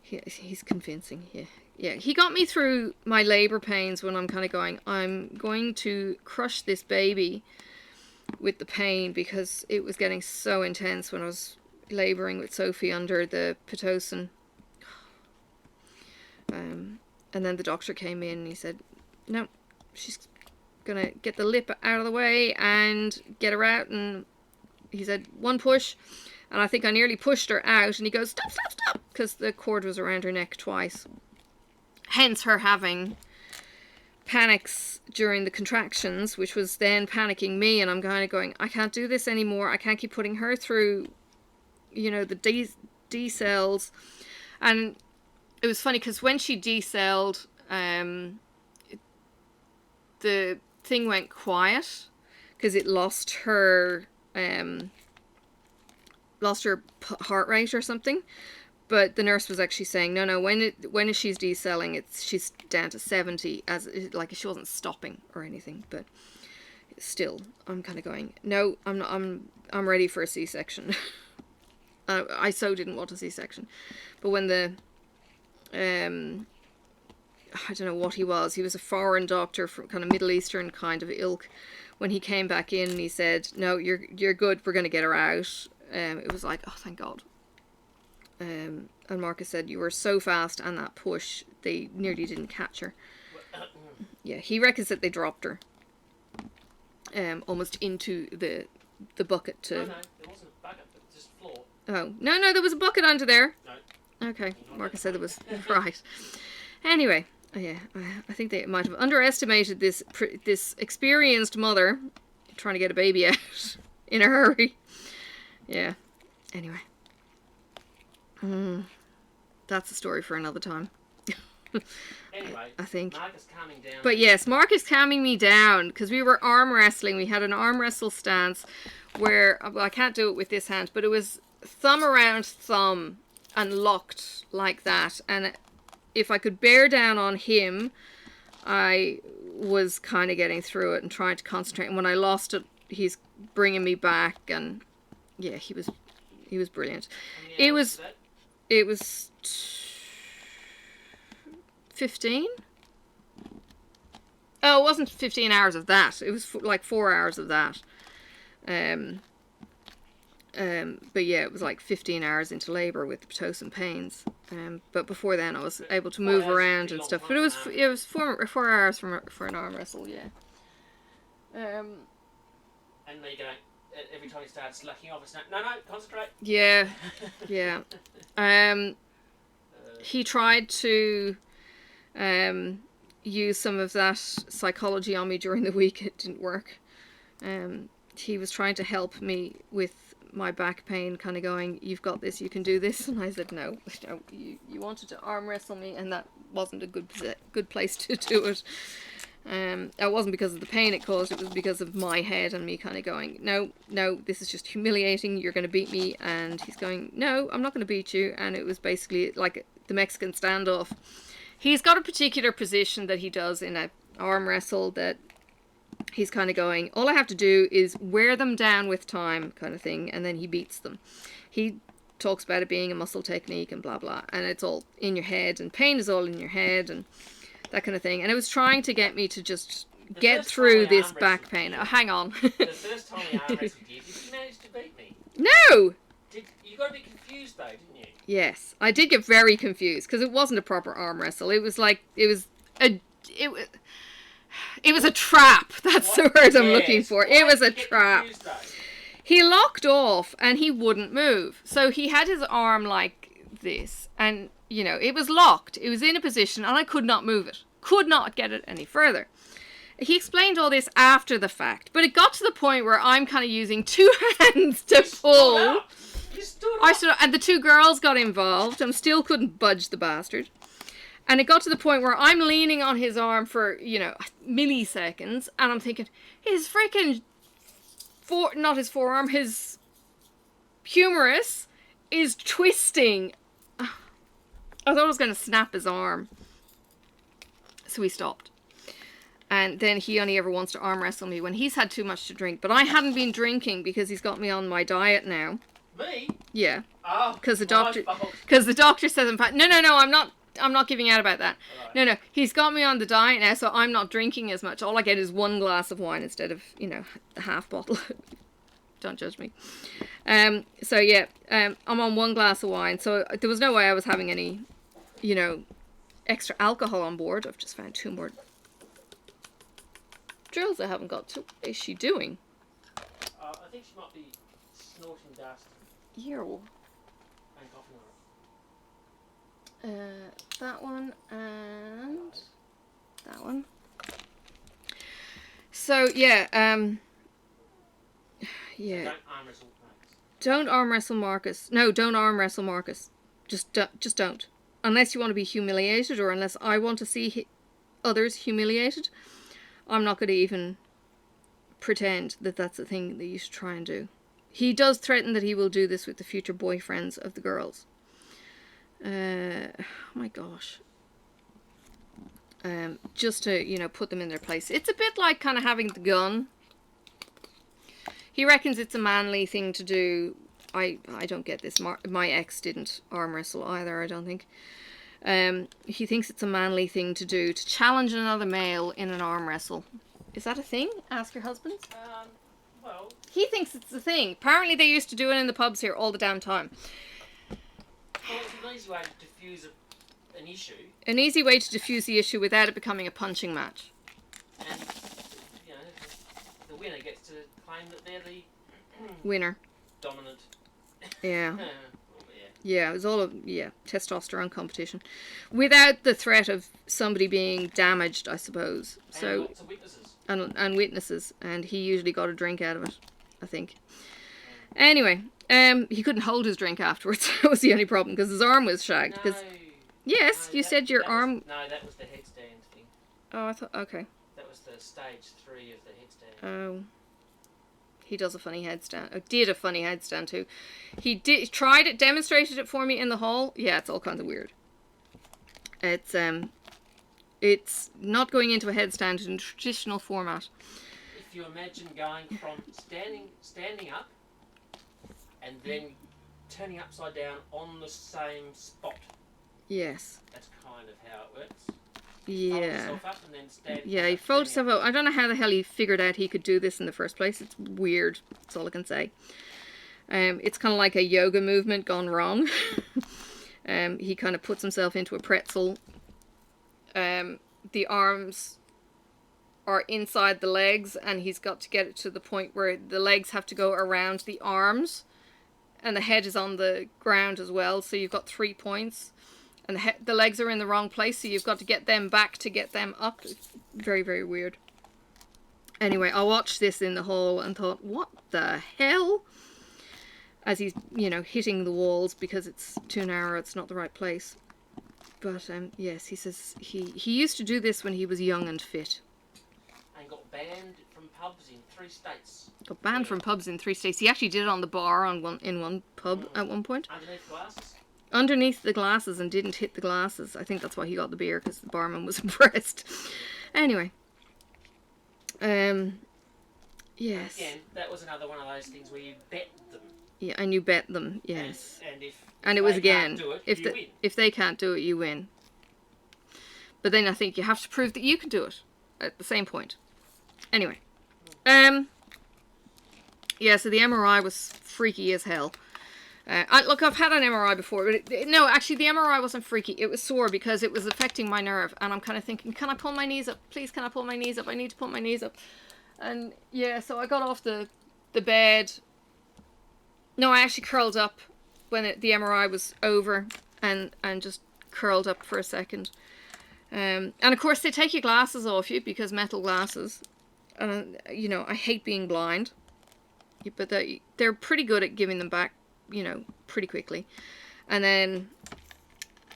Speaker 1: He's convincing, yeah. Yeah, he got me through my labor pains when I'm kind of going, I'm going to crush this baby with the pain, because it was getting so intense when I was laboring with Sophie under the Pitocin. And then the doctor came in and he said, no, she's gonna get the lip out of the way and get her out. And he said, one push. And I think I nearly pushed her out, and he goes, stop, stop, stop, because the cord was around her neck twice. Hence her having panics during the contractions, which was then panicking me, and I'm kind of going, I can't do this anymore. I can't keep putting her through, you know, the D-cells. And it was funny, because when she D-celled, the thing went quiet, because it lost her heart rate or something. But the nurse was actually saying, no, when she's decelling, she's down to 70, as like she wasn't stopping or anything. But still, I'm kind of going, no, I'm not. I'm ready for a C-section. I so didn't want a C-section, but when the I don't know what he was a foreign doctor from kind of Middle Eastern kind of ilk. When he came back in, he said, no, you're good. We're going to get her out. It was like, oh, thank God. And Marcus said, you were so fast on that push, they nearly didn't catch her. Yeah, he reckons that they dropped her almost into the bucket to...
Speaker 2: No, it wasn't a bucket, it was just floor.
Speaker 1: Oh, no, there was a bucket under there.
Speaker 2: No.
Speaker 1: Okay, Marcus said there was... Right. Anyway, yeah, I think they might have underestimated this experienced mother trying to get a baby out in a hurry. Yeah, anyway. That's a story for another time.
Speaker 2: Anyway,
Speaker 1: I think.
Speaker 2: Mark is calming down.
Speaker 1: But yes, Mark is calming me down, because we were arm wrestling. We had an arm wrestle stance where, well, I can't do it with this hand, but it was thumb around thumb and locked like that. And if I could bear down on him, I was kind of getting through it and trying to concentrate. And when I lost it, he's bringing me back, and yeah, he was brilliant. It was 15? Oh, it wasn't 15 hours of that. It was like 4 hours of that. But yeah, it was like 15 hours into labour with the Pitocin pains. But before then, I was able to move around and stuff. But it was 4 hours for an arm wrestle, yeah.
Speaker 2: And there you go. Every time he starts slacking off, it's no, concentrate.
Speaker 1: Yeah, yeah. He tried to use some of that psychology on me during the week. It didn't work. He was trying to help me with my back pain, kind of going, you've got this, you can do this. And I said, no, you wanted to arm wrestle me, and that wasn't a good place to do it. It wasn't because of the pain it caused, it was because of my head and me kind of going, no, this is just humiliating, you're going to beat me. And he's going, no, I'm not going to beat you. And it was basically like the Mexican standoff. He's got a particular position that he does in an arm wrestle that he's kind of going, all I have to do is wear them down with time kind of thing, and then he beats them. He talks about it being a muscle technique and blah blah, and it's all in your head, and pain is all in your head and that kind of thing. And it was trying to get me to just get through this back pain. Oh, hang on.
Speaker 2: The first time we arm wrestled you, did you manage to beat me?
Speaker 1: No!
Speaker 2: You got a bit confused though, didn't you?
Speaker 1: Yes, I did get very confused, because it wasn't a proper arm wrestle. It was like, it was a trap. That's the word I'm looking for. It was a trap. He locked off and he wouldn't move. So he had his arm like this, and you know, it was locked. It was in a position and I could not move it. Could not get it any further. He explained all this after the fact, but it got to the point where I'm kind of using 2 hands to pull. I stood up, and the 2 girls got involved and still couldn't budge the bastard. And it got to the point where I'm leaning on his arm for, you know, milliseconds, and I'm thinking, his freaking, not his forearm, his humerus is twisting. I thought I was going to snap his arm. So we stopped. And then he only ever wants to arm wrestle me when he's had too much to drink. But I hadn't been drinking because he's got me on my diet now.
Speaker 2: Me?
Speaker 1: Yeah.
Speaker 2: Oh.
Speaker 1: Because the doctor says, in fact, no, I'm not giving out about that. Right. No, he's got me on the diet now, so I'm not drinking as much. All I get is 1 glass of wine instead of, you know, the half bottle. Don't judge me. So yeah, I'm on 1 glass of wine, so there was no way I was having any, you know, extra alcohol on board. I've just found 2 more drills I haven't got to. What is she doing?
Speaker 2: I think she might be snorting dust.
Speaker 1: Ew.
Speaker 2: And coughing on
Speaker 1: it. That one and that one. So yeah, yeah.
Speaker 2: Don't arm wrestle Marcus.
Speaker 1: Don't arm wrestle Marcus. No, don't arm wrestle Marcus. Just don't. Unless you want to be humiliated, or unless I want to see others humiliated, I'm not going to even pretend that that's a thing that you should try and do. He does threaten that he will do this with the future boyfriends of the girls. Oh my gosh. Just to, you know, put them in their place. It's a bit like kind of having the gun. He reckons it's a manly thing to do. I don't get this. My ex didn't arm wrestle either, I don't think. He thinks it's a manly thing to do, to challenge another male in an arm wrestle. Is that a thing? Ask your husband.
Speaker 2: Well...
Speaker 1: He thinks it's a thing. Apparently they used to do it in the pubs here all the damn time.
Speaker 2: Well, it's an easy way to diffuse an issue.
Speaker 1: An easy way to diffuse the issue without it becoming a punching match.
Speaker 2: And, you know, the winner gets to claim that they're the...
Speaker 1: winner.
Speaker 2: Dominant.
Speaker 1: Yeah. Yeah, it was all testosterone competition. Without the threat of somebody being damaged, I suppose.
Speaker 2: And
Speaker 1: so
Speaker 2: lots of witnesses.
Speaker 1: And witnesses. And he usually got a drink out of it, I think. Anyway, he couldn't hold his drink afterwards. That was the only problem, because his arm was shagged.
Speaker 2: No.
Speaker 1: Yes, you said your arm...
Speaker 2: No, that was the headstand thing.
Speaker 1: Oh, I thought... Okay.
Speaker 2: That was the stage 3 of the headstand.
Speaker 1: Oh. He does a funny headstand. Oh, did a funny headstand too. He tried it, demonstrated it for me in the hall. Yeah, it's all kinds of weird. It's not going into a headstand in a traditional format.
Speaker 2: If you imagine going from standing up and then turning upside down on the same spot.
Speaker 1: Yes.
Speaker 2: That's kind of how it works.
Speaker 1: Yeah.
Speaker 2: Fold yourself up and then stand.
Speaker 1: Yeah, he folded himself up. I don't know how the hell he figured out he could do this in the first place. It's weird. That's all I can say. It's kind of like a yoga movement gone wrong. He kind of puts himself into a pretzel. The arms are inside the legs, and he's got to get it to the point where the legs have to go around the arms, and the head is on the ground as well. So you've got 3 points. And the legs are in the wrong place, so you've got to get them back to get them up. It's very, very weird. Anyway, I watched this in the hall and thought, what the hell? As he's, you know, hitting the walls because it's too narrow, it's not the right place. But, yes, he says he used to do this when he was young and fit.
Speaker 2: And got banned from pubs in 3 states.
Speaker 1: Got banned from pubs in 3 states. He actually did it on the bar in one pub at one point.
Speaker 2: Underneath glasses?
Speaker 1: Underneath the glasses, and didn't hit the glasses. I think that's why he got the beer, because the barman was impressed. Anyway. Yes.
Speaker 2: Again, that was another one of those things where you bet them.
Speaker 1: Yeah, and you bet them, yes.
Speaker 2: And
Speaker 1: it was again,
Speaker 2: do it,
Speaker 1: if they can't do it, you win. But then I think you have to prove that you can do it at the same point. Anyway. Yeah, so the MRI was freaky as hell. Look, I've had an MRI before, but no, actually the MRI wasn't freaky. It was sore because it was affecting my nerve, and I'm kind of thinking, can I pull my knees up? Please, can I pull my knees up? I need to pull my knees up. And yeah, so I got off the bed. No, I actually curled up when the MRI was over, and just curled up for a second. And of course they take your glasses off you, because metal glasses. You know, I hate being blind. But they're pretty good at giving them back, you know, pretty quickly. And then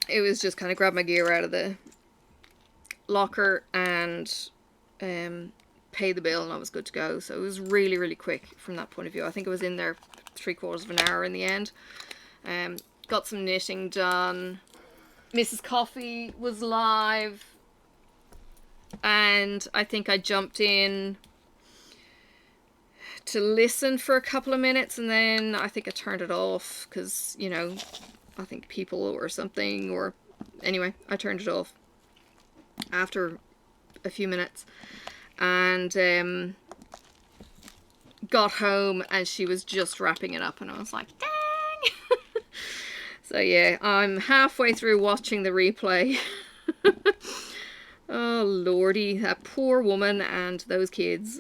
Speaker 1: it was just kind of grab my gear out of the locker and pay the bill, and I was good to go. So it was really, really quick from that point of view. I think it was in there 3/4 of an hour in the end. Got some knitting done. Mrs. Coffee was live, and I think I jumped in to listen for a couple of minutes, and then I think I turned it off because, you know, I think people or something, or anyway, I turned it off after a few minutes, and got home and she was just wrapping it up, and I was like, dang. So yeah, I'm halfway through watching the replay. Oh lordy, that poor woman and those kids.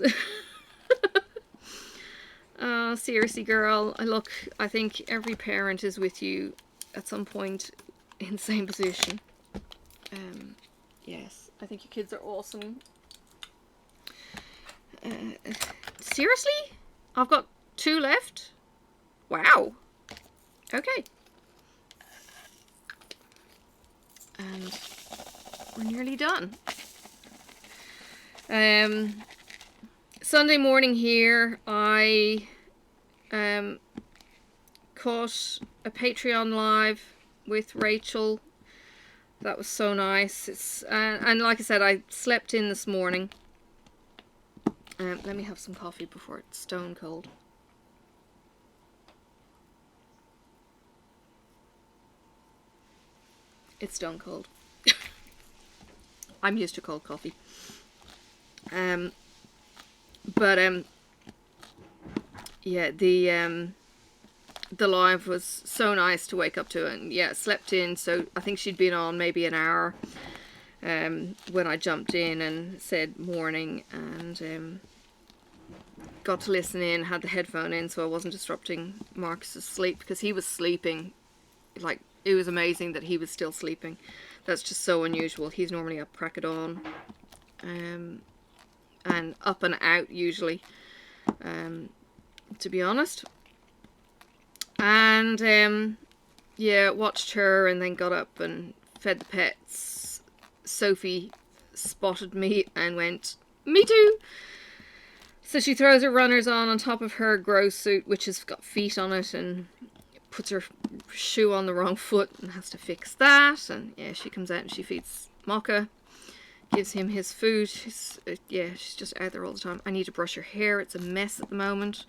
Speaker 1: Oh, seriously, girl. Look, I think every parent is with you at some point in the same position. Yes, I think your kids are awesome. Seriously? I've got 2 left? Wow. Okay. And we're nearly done. Sunday morning here, I caught a Patreon live with Rachel. That was so nice. It's and like I said, I slept in this morning. Let me have some coffee before it's stone cold. It's stone cold. I'm used to cold coffee. Yeah, the live was so nice to wake up to, and yeah, slept in. So I think she'd been on maybe an hour when I jumped in and said morning, and got to listen in, had the headphone in so I wasn't disrupting Marcus's sleep, because he was sleeping. Like, it was amazing that he was still sleeping. That's just so unusual. He's normally up crack of dawn, and up and out usually, to be honest. And yeah, watched her and then got up and fed the pets. Sophie spotted me and went, me too. So she throws her runners on top of her grow suit, which has got feet on it, and puts her shoe on the wrong foot and has to fix that. And yeah, she comes out and she feeds Mocha, gives him his food. She's just out there all the time. I need to brush her hair. It's a mess at the moment.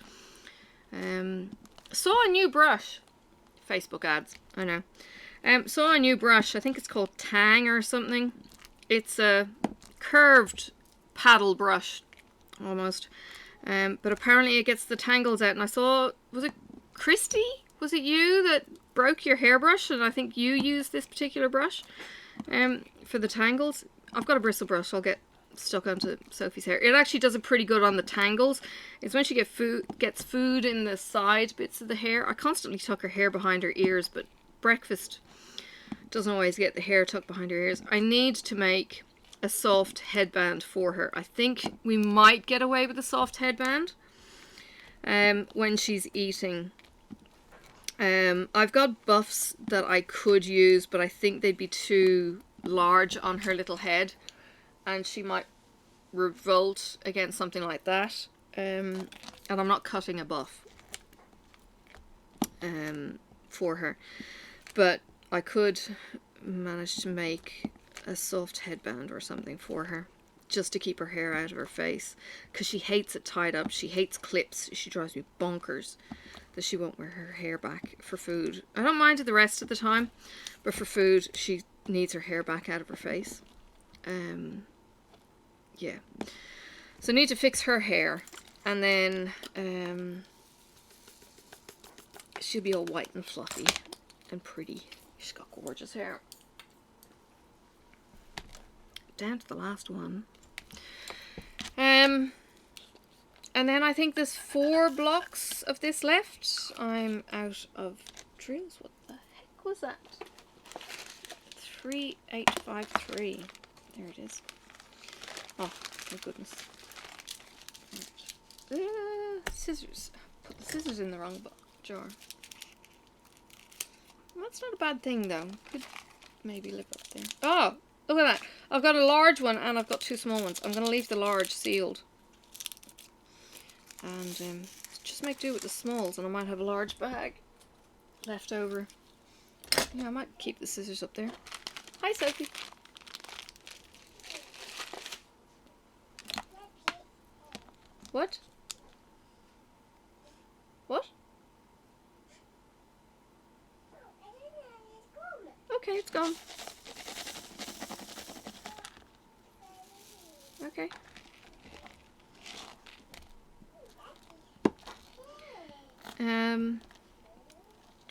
Speaker 1: Saw a new brush. Facebook ads, I know. Saw a new brush. I think it's called Tang or something. It's a curved paddle brush, almost. But apparently it gets the tangles out. And I saw, was it Christy? Was it you that broke your hairbrush? And I think you used this particular brush for the tangles. I've got a bristle brush. I'll get stuck onto Sophie's hair. It actually does it pretty good on the tangles. It's when she gets food in the side bits of the hair. I constantly tuck her hair behind her ears, but breakfast doesn't always get the hair tucked behind her ears. I need to make a soft headband for her. I think we might get away with a soft headband when she's eating. I've got buffs that I could use, but I think they'd be too large on her little head, and she might revolt against something like that. And I'm not cutting a buff for her, but I could manage to make a soft headband or something for her, just to keep her hair out of her face, because she hates it tied up. She hates clips. She drives me bonkers that she won't wear her hair back for food. I don't mind it the rest of the time, but for food she needs her hair back out of her face. Yeah, so I need to fix her hair, and then she'll be all white and fluffy and pretty. She's got gorgeous hair. Down to the last one. And then I think there's 4 blocks of this left. I'm out of drills. What the heck was that? 3853. There it is. Oh, thank goodness. Scissors. Put the scissors in the wrong jar. Well, that's not a bad thing though. Could maybe live up there. Oh, look at that. I've got a large one and I've got two small ones. I'm going to leave the large sealed. And just make do with the smalls, and I might have a large bag left over. Yeah, I might keep the scissors up there. Hi, Sophie. What? What? Okay, it's gone. Okay. Do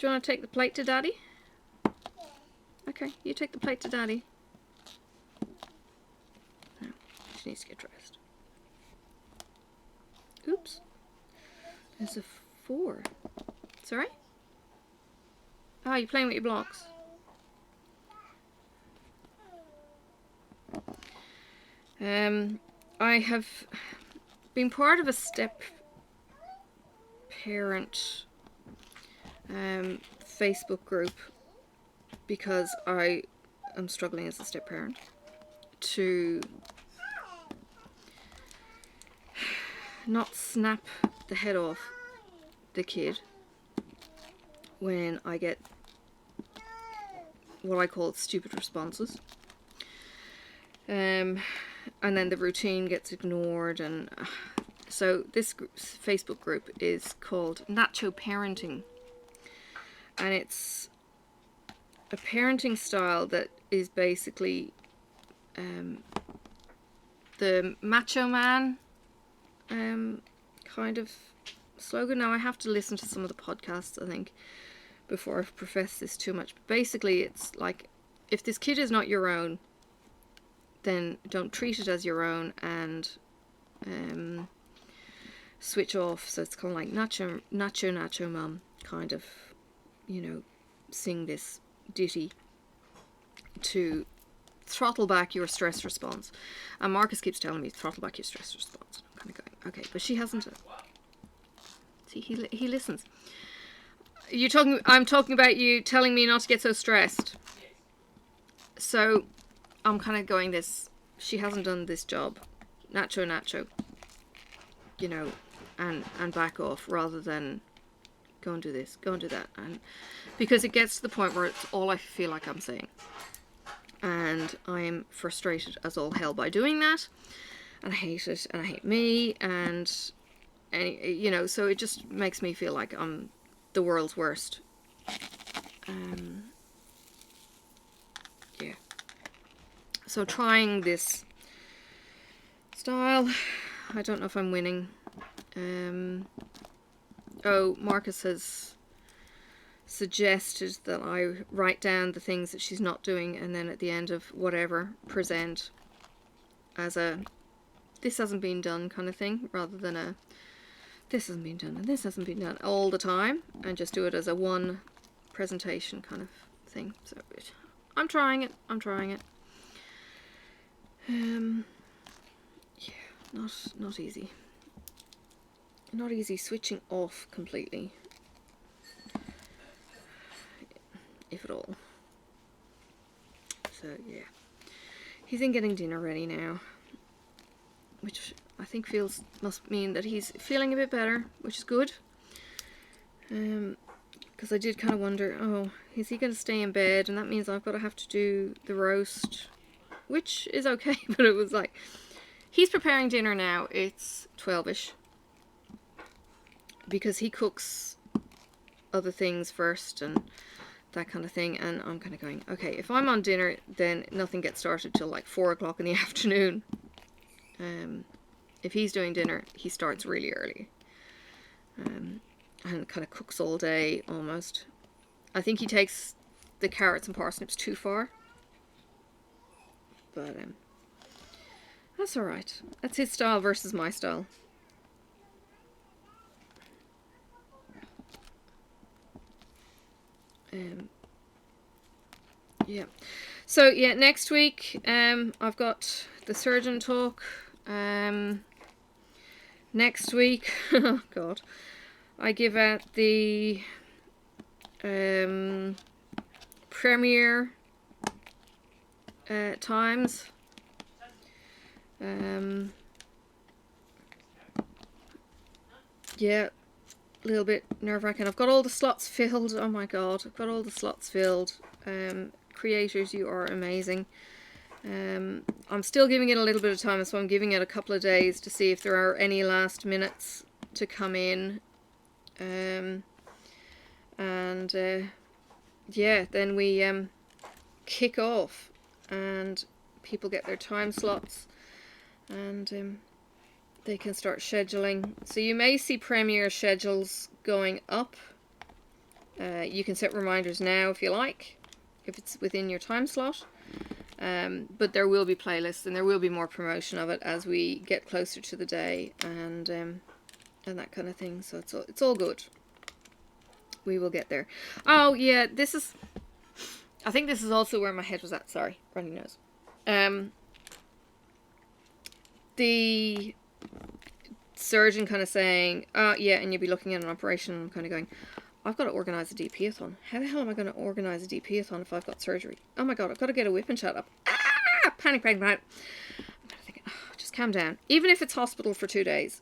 Speaker 1: you want to take the plate to Daddy? Okay, you take the plate to Daddy. No, she needs to get dressed. Oops. There's a 4. Sorry? Oh, you're playing with your blocks. I have been part of a step parent Facebook group because I am struggling as a step parent to not snap the head off the kid when I get what I call stupid responses. And then the routine gets ignored, and so this Facebook group is called Nacho Parenting, and it's a parenting style that is basically the macho man kind of slogan. Now I have to listen to some of the podcasts, I think, before I profess this too much, but basically it's like, if this kid is not your own, then don't treat it as your own, and switch off. So it's kind of like nacho mum kind of, you know, sing this ditty to throttle back your stress response. And Marcus keeps telling me, throttle back your stress response. I'm kind of going, okay, but she hasn't. See, he listens. I'm talking about you telling me not to get so stressed. So I'm kind of going this, she hasn't done this job, nacho, you know, and back off, rather than go and do this, go and do that. And because it gets to the point where it's all I feel like I'm saying, and I am frustrated as all hell by doing that, and I hate it, and I hate me, and you know, so it just makes me feel like I'm the world's worst. Yeah. So trying this style, I don't know if I'm winning. Oh, Marcus has suggested that I write down the things that she's not doing, and then at the end of whatever, present as a this hasn't been done kind of thing, rather than a this hasn't been done and this hasn't been done all the time, and just do it as a one presentation kind of thing. So I'm trying it. Yeah, not easy. Not easy switching off completely, if at all. So yeah, he's in getting dinner ready now, which I think must mean that he's feeling a bit better, which is good. Because I did kind of wonder, oh, is he going to stay in bed? And that means I've got to have to do the roast, which is okay, but it was like, he's preparing dinner now. It's 12ish. Because he cooks other things first and that kind of thing. And I'm kind of going, okay, if I'm on dinner, then nothing gets started till like 4 o'clock in the afternoon. If he's doing dinner, he starts really early. And kind of cooks all day, almost. I think he takes the carrots and parsnips too far. But that's alright. That's his style versus my style. Yeah. So yeah, next week I've got the surgeon talk. Next week, oh god, I give out the premiere times. Yeah, a little bit nerve-wracking. I've got all the slots filled. Oh my god, I've got all the slots filled. Creators, you are amazing. I'm still giving it a little bit of time, so I'm giving it a couple of days to see if there are any last minutes to come in. Yeah, then we kick off and people get their time slots and they can start scheduling. So you may see premiere schedules going up. You can set reminders now if you like, if it's within your time slot. But there will be playlists and there will be more promotion of it as we get closer to the day and that kind of thing. So it's all good. We will get there. Oh yeah, I think this is also where my head was at. Sorry, runny nose. The surgeon kind of saying, yeah, and you'll be looking at an operation. And I'm kind of going, I've got to organise a DP-a-thon. How the hell am I going to organise a DP-a-thon if I've got surgery? Oh my god, I've got to get a WiPnChat up. Panic. I'm kind of thinking, just calm down. Even if it's hospital for 2 days,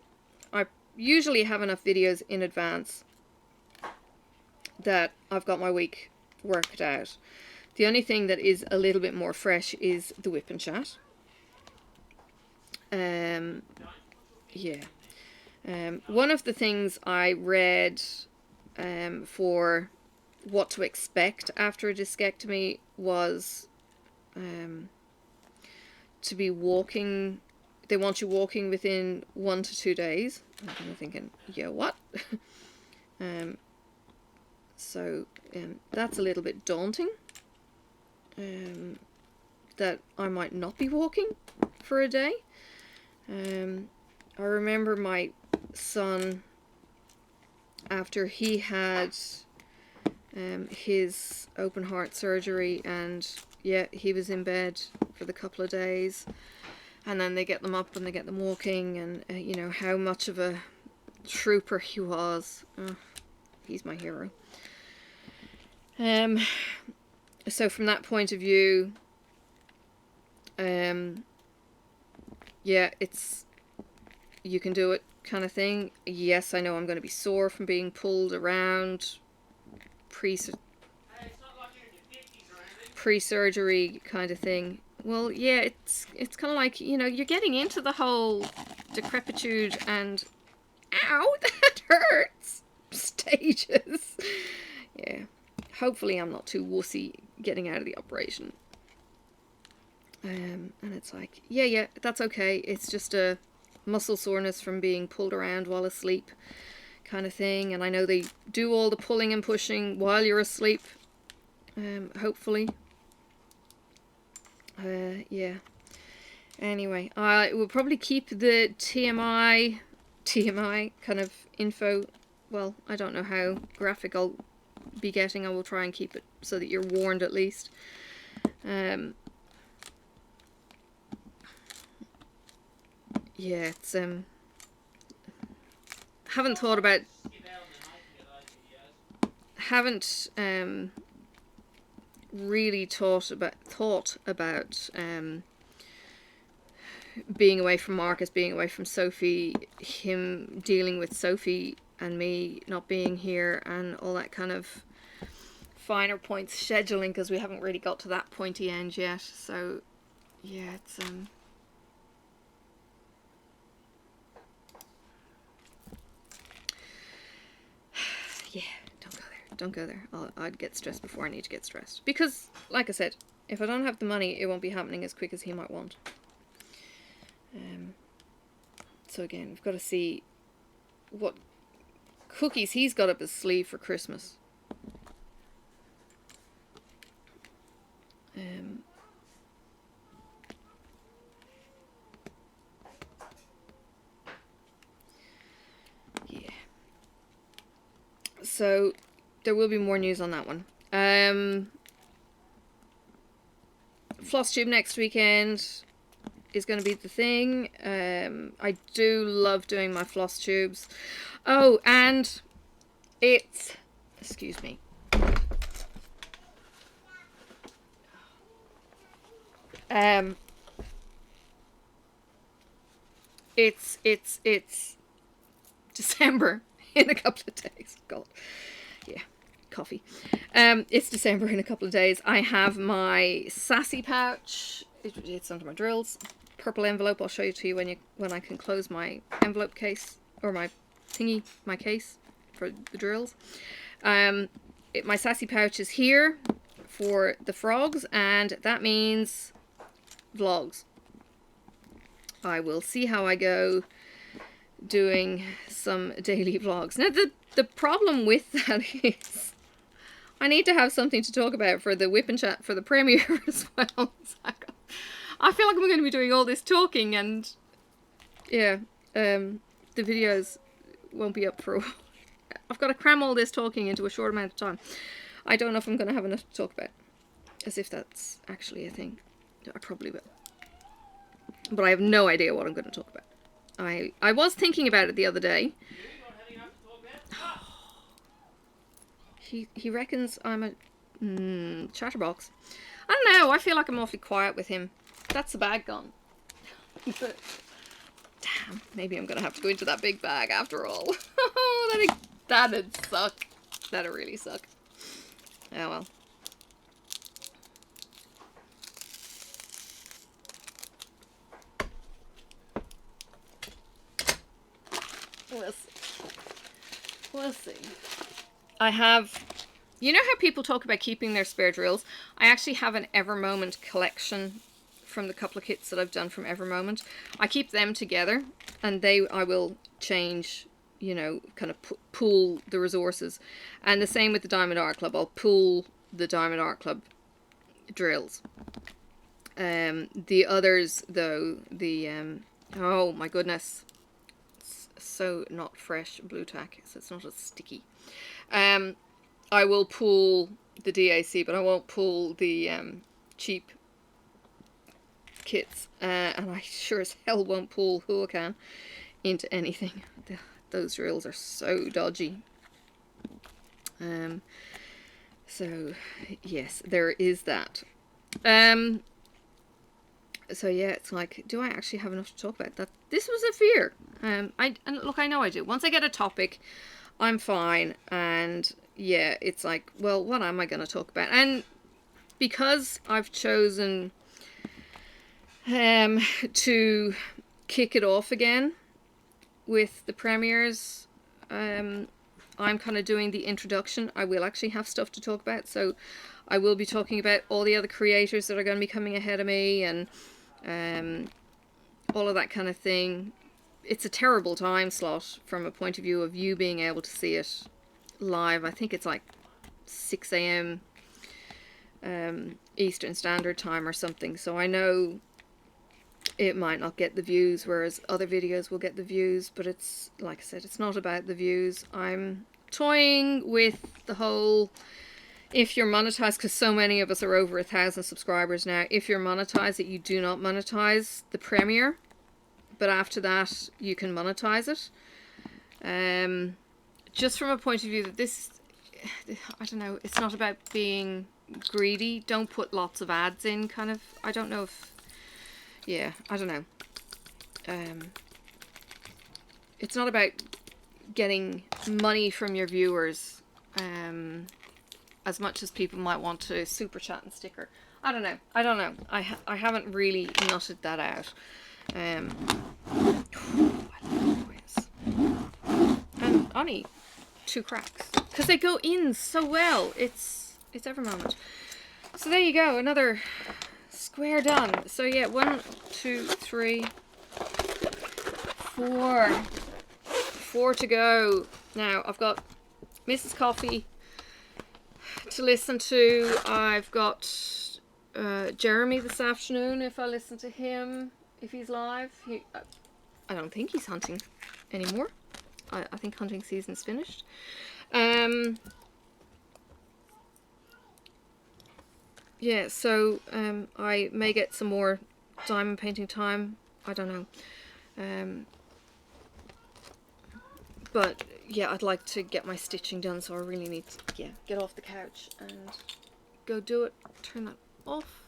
Speaker 1: I usually have enough videos in advance that I've got my week worked out. The only thing that is a little bit more fresh is the WiPnChat. Yeah. One of the things I read for what to expect after a discectomy was to be walking. They want you walking within 1 to 2 days. I'm kind of thinking, yeah, what? So that's a little bit daunting. That I might not be walking for a day. I remember my son, after he had his open heart surgery, and yeah, he was in bed for the couple of days, and then they get them up and they get them walking, and you know how much of a trooper he was. Oh, he's my hero. So from that point of view, yeah, it's you can do it kind of thing. Yes, I know I'm going to be sore from being pulled around pre-surgery kind of thing. Well, yeah, it's kind of like, you know, you're getting into the whole decrepitude and ow, that hurts stages. Yeah, hopefully I'm not too wussy getting out of the operation. And it's like, yeah, that's okay. It's just a muscle soreness from being pulled around while asleep kind of thing. And I know they do all the pulling and pushing while you're asleep. Hopefully. Yeah. Anyway, I will probably keep the TMI kind of info. Well, I don't know how graphic I'll be getting. I will try and keep it so that you're warned at least. Yeah, it's haven't really thought about being away from Marcus, being away from Sophie, him dealing with Sophie and me not being here, and all that kind of finer points scheduling, because we haven't really got to that pointy end yet. So yeah, it's yeah, don't go there. I'd get stressed before I need to get stressed, because like I said, if I don't have the money, it won't be happening as quick as he might want. So again, we've got to see what cookies he's got up his sleeve for Christmas. Yeah. So there will be more news on that one. floss tube next weekend is going to be the thing. I do love doing my floss tubes. Oh, and it's, excuse me. It's December in a couple of days. God, yeah, coffee. It's December in a couple of days. I have my sassy pouch. It's under my drills. Purple envelope. I'll show you to you when I can close my envelope case or my thingy, my case for the drills. My sassy pouch is here for the frogs, and that means vlogs. I will see how I go doing some daily vlogs. Now the problem with that is I need to have something to talk about for the WiPnChat for the premiere as well. I feel like I'm going to be doing all this talking, and yeah, the videos won't be up for a while. I've got to cram all this talking into a short amount of time. I don't know if I'm going to have enough to talk about, as if that's actually a thing. I probably will. But I have no idea what I'm going to talk about. I was thinking about it the other day. He reckons I'm a chatterbox. I don't know. I feel like I'm awfully quiet with him. That's the bag gone. But, damn, maybe I'm going to have to go into that big bag after all. That'd suck. That'd really suck. Oh well. We'll see. I have, you know how people talk about keeping their spare drills? I actually have an Evermoment collection from the couple of kits that I've done from Evermoment. I keep them together, and I will change, you know, kind of pool the resources. And the same with the Diamond Art Club. I'll pool the Diamond Art Club drills. The others, though, oh my goodness. So not fresh blue tack, so it's not as sticky. I will pull the DAC, but I won't pull the cheap kits, and I sure as hell won't pull Huracan into anything. Those drills are so dodgy. So yes, there is that. So yeah, it's like, do I actually have enough to talk about? That this was a fear. And look, I know I do. Once I get a topic, I'm fine. And yeah, it's like, well, what am I going to talk about? And because I've chosen to kick it off again with the premieres, I'm kind of doing the introduction. I will actually have stuff to talk about. So I will be talking about all the other creators that are going to be coming ahead of me, and all of that kind of thing. It's a terrible time slot from a point of view of you being able to see it live. I think it's like 6 a.m. Eastern Standard Time or something. So I know it might not get the views, whereas other videos will get the views. But it's, like I said, it's not about the views. I'm toying with the whole, if you're monetized, because so many of us are over 1,000 subscribers now, if you're monetized, that you do not monetize the premiere, but after that you can monetize it. Just from a point of view that this, I don't know, it's not about being greedy. Don't put lots of ads in, kind of. I don't know if, yeah, I don't know. It's not about getting money from your viewers, as much as people might want to super chat and sticker. I don't know. I haven't really nutted that out. And only 2 cracks, because they go in so well. It's Evermoment. So there you go, another square done. So yeah, 1, 2, 3, 4 to go. Now I've got Mrs. Coffee to listen to. I've got Jeremy this afternoon, if I listen to him, if he's live. I don't think he's hunting anymore. I think hunting season's finished. yeah, so I may get some more diamond painting time. I don't know. But yeah, I'd like to get my stitching done, so I really need to get off the couch and go do it. Turn that off.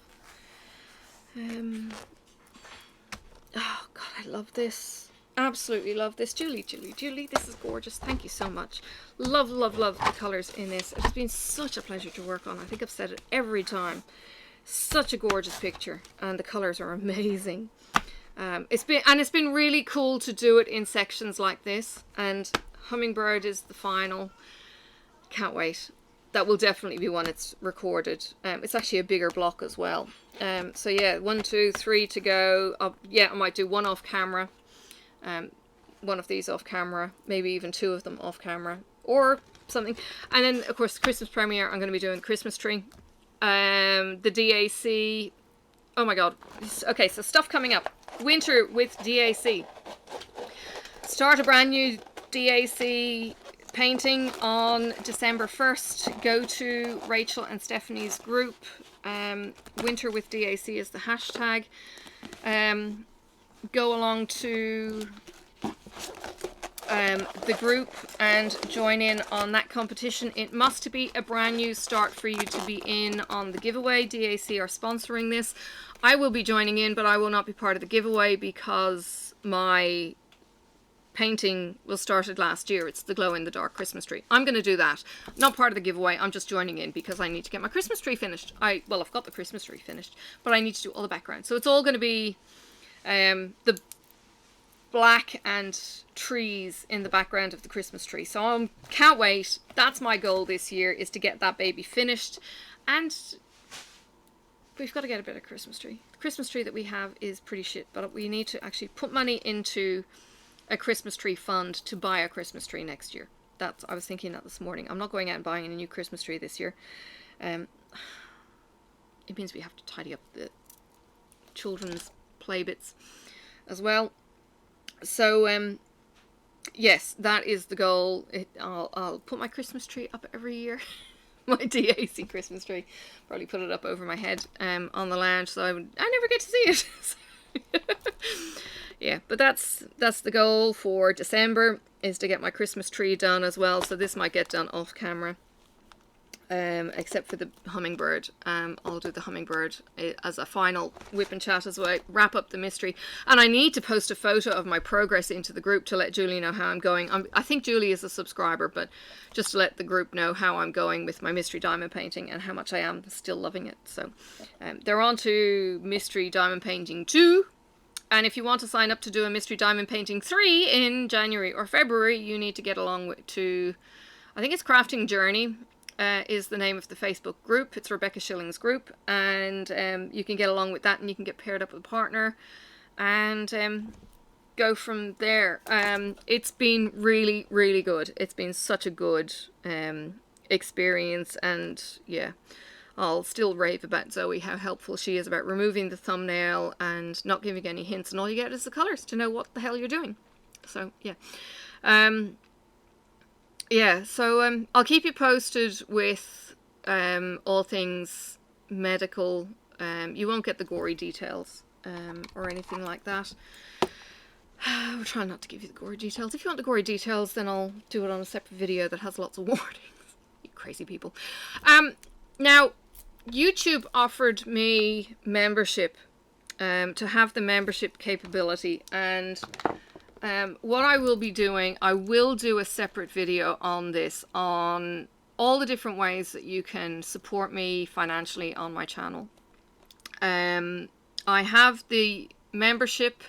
Speaker 1: Oh god, I love this. Absolutely love this. Julie, this is gorgeous. Thank you so much. Love, love, love the colours in this. It's been such a pleasure to work on. I think I've said it every time. Such a gorgeous picture, and the colours are amazing. It's been really cool to do it in sections like this, and Hummingbird is the final. Can't wait. That will definitely be when it's recorded. It's actually a bigger block as well. So yeah, 1, 2, 3 to go. I might do one off camera, one of these off camera, maybe even 2 of them off camera or something. And then of course the Christmas premiere, I'm going to be doing the Christmas tree, the DAC. Oh my god. Okay, so stuff coming up. Winter with DAC. Start a brand new DAC painting on December 1st. Go to Rachel and Stephanie's group. Winter with DAC is the hashtag. Go along to the group and join in on that competition. It must be a brand new start for you to be in on the giveaway. DAC are sponsoring this. I will be joining in, but I will not be part of the giveaway because my painting was started last year. It's the glow-in-the-dark Christmas tree. I'm going to do that. Not part of the giveaway. I'm just joining in because I need to get my Christmas tree finished. Well, I've got the Christmas tree finished, but I need to do all the background. So it's all going to be the black and trees in the background of the Christmas tree. So I can't wait. That's my goal this year, is to get that baby finished. And we've got to get a better Christmas tree. The Christmas tree that we have is pretty shit, but we need to actually put money into a Christmas tree fund to buy a Christmas tree next year. I was thinking that this morning. I'm not going out and buying a new Christmas tree this year. It means we have to tidy up the children's play bits as well. So yes, that is the goal. I'll put my Christmas tree up every year. My DAC Christmas tree. Probably put it up over my head on the lounge, so I never get to see it. Yeah, but that's the goal for December, is to get my Christmas tree done as well. So this might get done off camera, except for the hummingbird. I'll do the hummingbird as a final whip and chat as well. Wrap up the mystery, and I need to post a photo of my progress into the group to let Julie know how I'm going. I think Julie is a subscriber, but just to let the group know how I'm going with my mystery diamond painting and how much I am still loving it. So they're on to mystery diamond painting 2. And if you want to sign up to do a Mystery Diamond Painting 3 in January or February, you need to get along to, I think it's Crafting Journey is the name of the Facebook group. It's Rebecca Schilling's group. And you can get along with that, and you can get paired up with a partner and go from there. It's been really, really good. It's been such a good experience, and yeah. I'll still rave about Zoe, how helpful she is about removing the thumbnail and not giving any hints, and all you get is the colours to know what the hell you're doing. So yeah, so I'll keep you posted with all things medical. You won't get the gory details or anything like that. We'll try not to give you the gory details. If you want the gory details, then I'll do it on a separate video that has lots of warnings. You crazy people. Now, YouTube offered me membership, to have the membership capability, and what I will be doing, I will do a separate video on this, on all the different ways that you can support me financially on my channel. I have the membership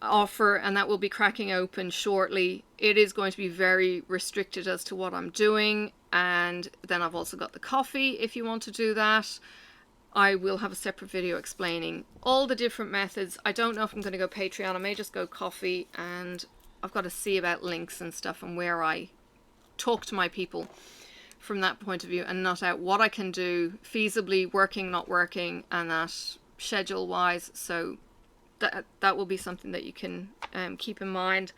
Speaker 1: offer, and that will be cracking open shortly. It is going to be very restricted as to what I'm doing. And then I've also got the coffee, if you want to do that. I will have a separate video explaining all the different methods. I don't know if I'm going to go Patreon. I may just go coffee, and I've got to see about links and stuff and where I talk to my people from that point of view, and not out what I can do feasibly, working, not working, and that schedule wise. So that will be something that you can keep in mind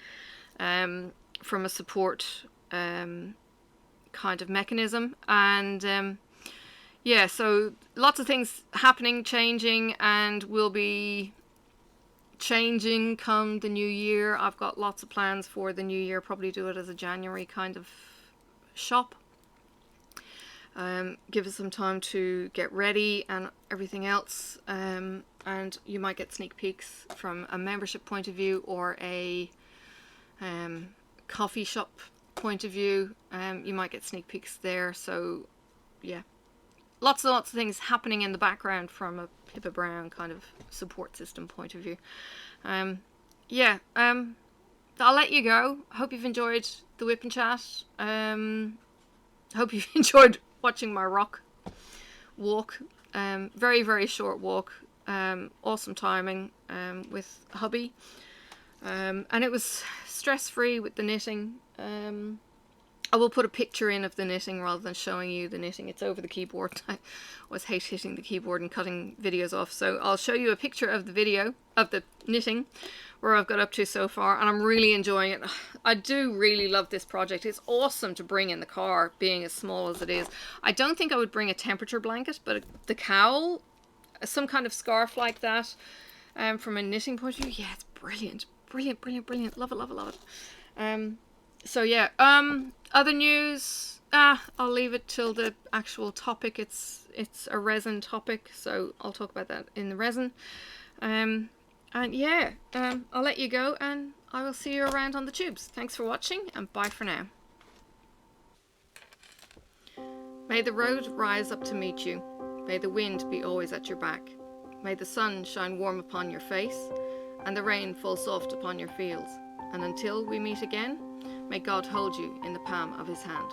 Speaker 1: from a support kind of mechanism. And yeah, so lots of things happening, changing, and will be changing come the new year. I've got lots of plans for the new year. Probably do it as a January kind of shop. Give us some time to get ready and everything else. And you might get sneak peeks from a membership point of view or a coffee shop point of view. You might get sneak peeks there. So yeah, lots and lots of things happening in the background from a Pippa Brown kind of support system point of view. Yeah, I'll let you go. Hope you've enjoyed the Whip and Chat. Hope you've enjoyed watching my rock walk. Very, very short walk. Awesome timing with hubby. And it was stress-free with the knitting. I will put a picture in of the knitting rather than showing you the knitting. It's over the keyboard. I always hate hitting the keyboard and cutting videos off. So I'll show you a picture of the video, of the knitting, where I've got up to so far. And I'm really enjoying it. I do really love this project. It's awesome to bring in the car, being as small as it is. I don't think I would bring a temperature blanket, but the cowl, some kind of scarf like that, from a knitting point of view, yeah, it's brilliant. Brilliant, brilliant, brilliant. Love it, love it, love it. So yeah, other news, I'll leave it till the actual topic. It's a resin topic, so I'll talk about that in the resin. And yeah, I'll let you go, and I will see you around on the tubes. Thanks for watching, and bye for now. May the road rise up to meet you. May the wind be always at your back. May the sun shine warm upon your face, and the rain fall soft upon your fields. And until we meet again, may God hold you in the palm of his hand.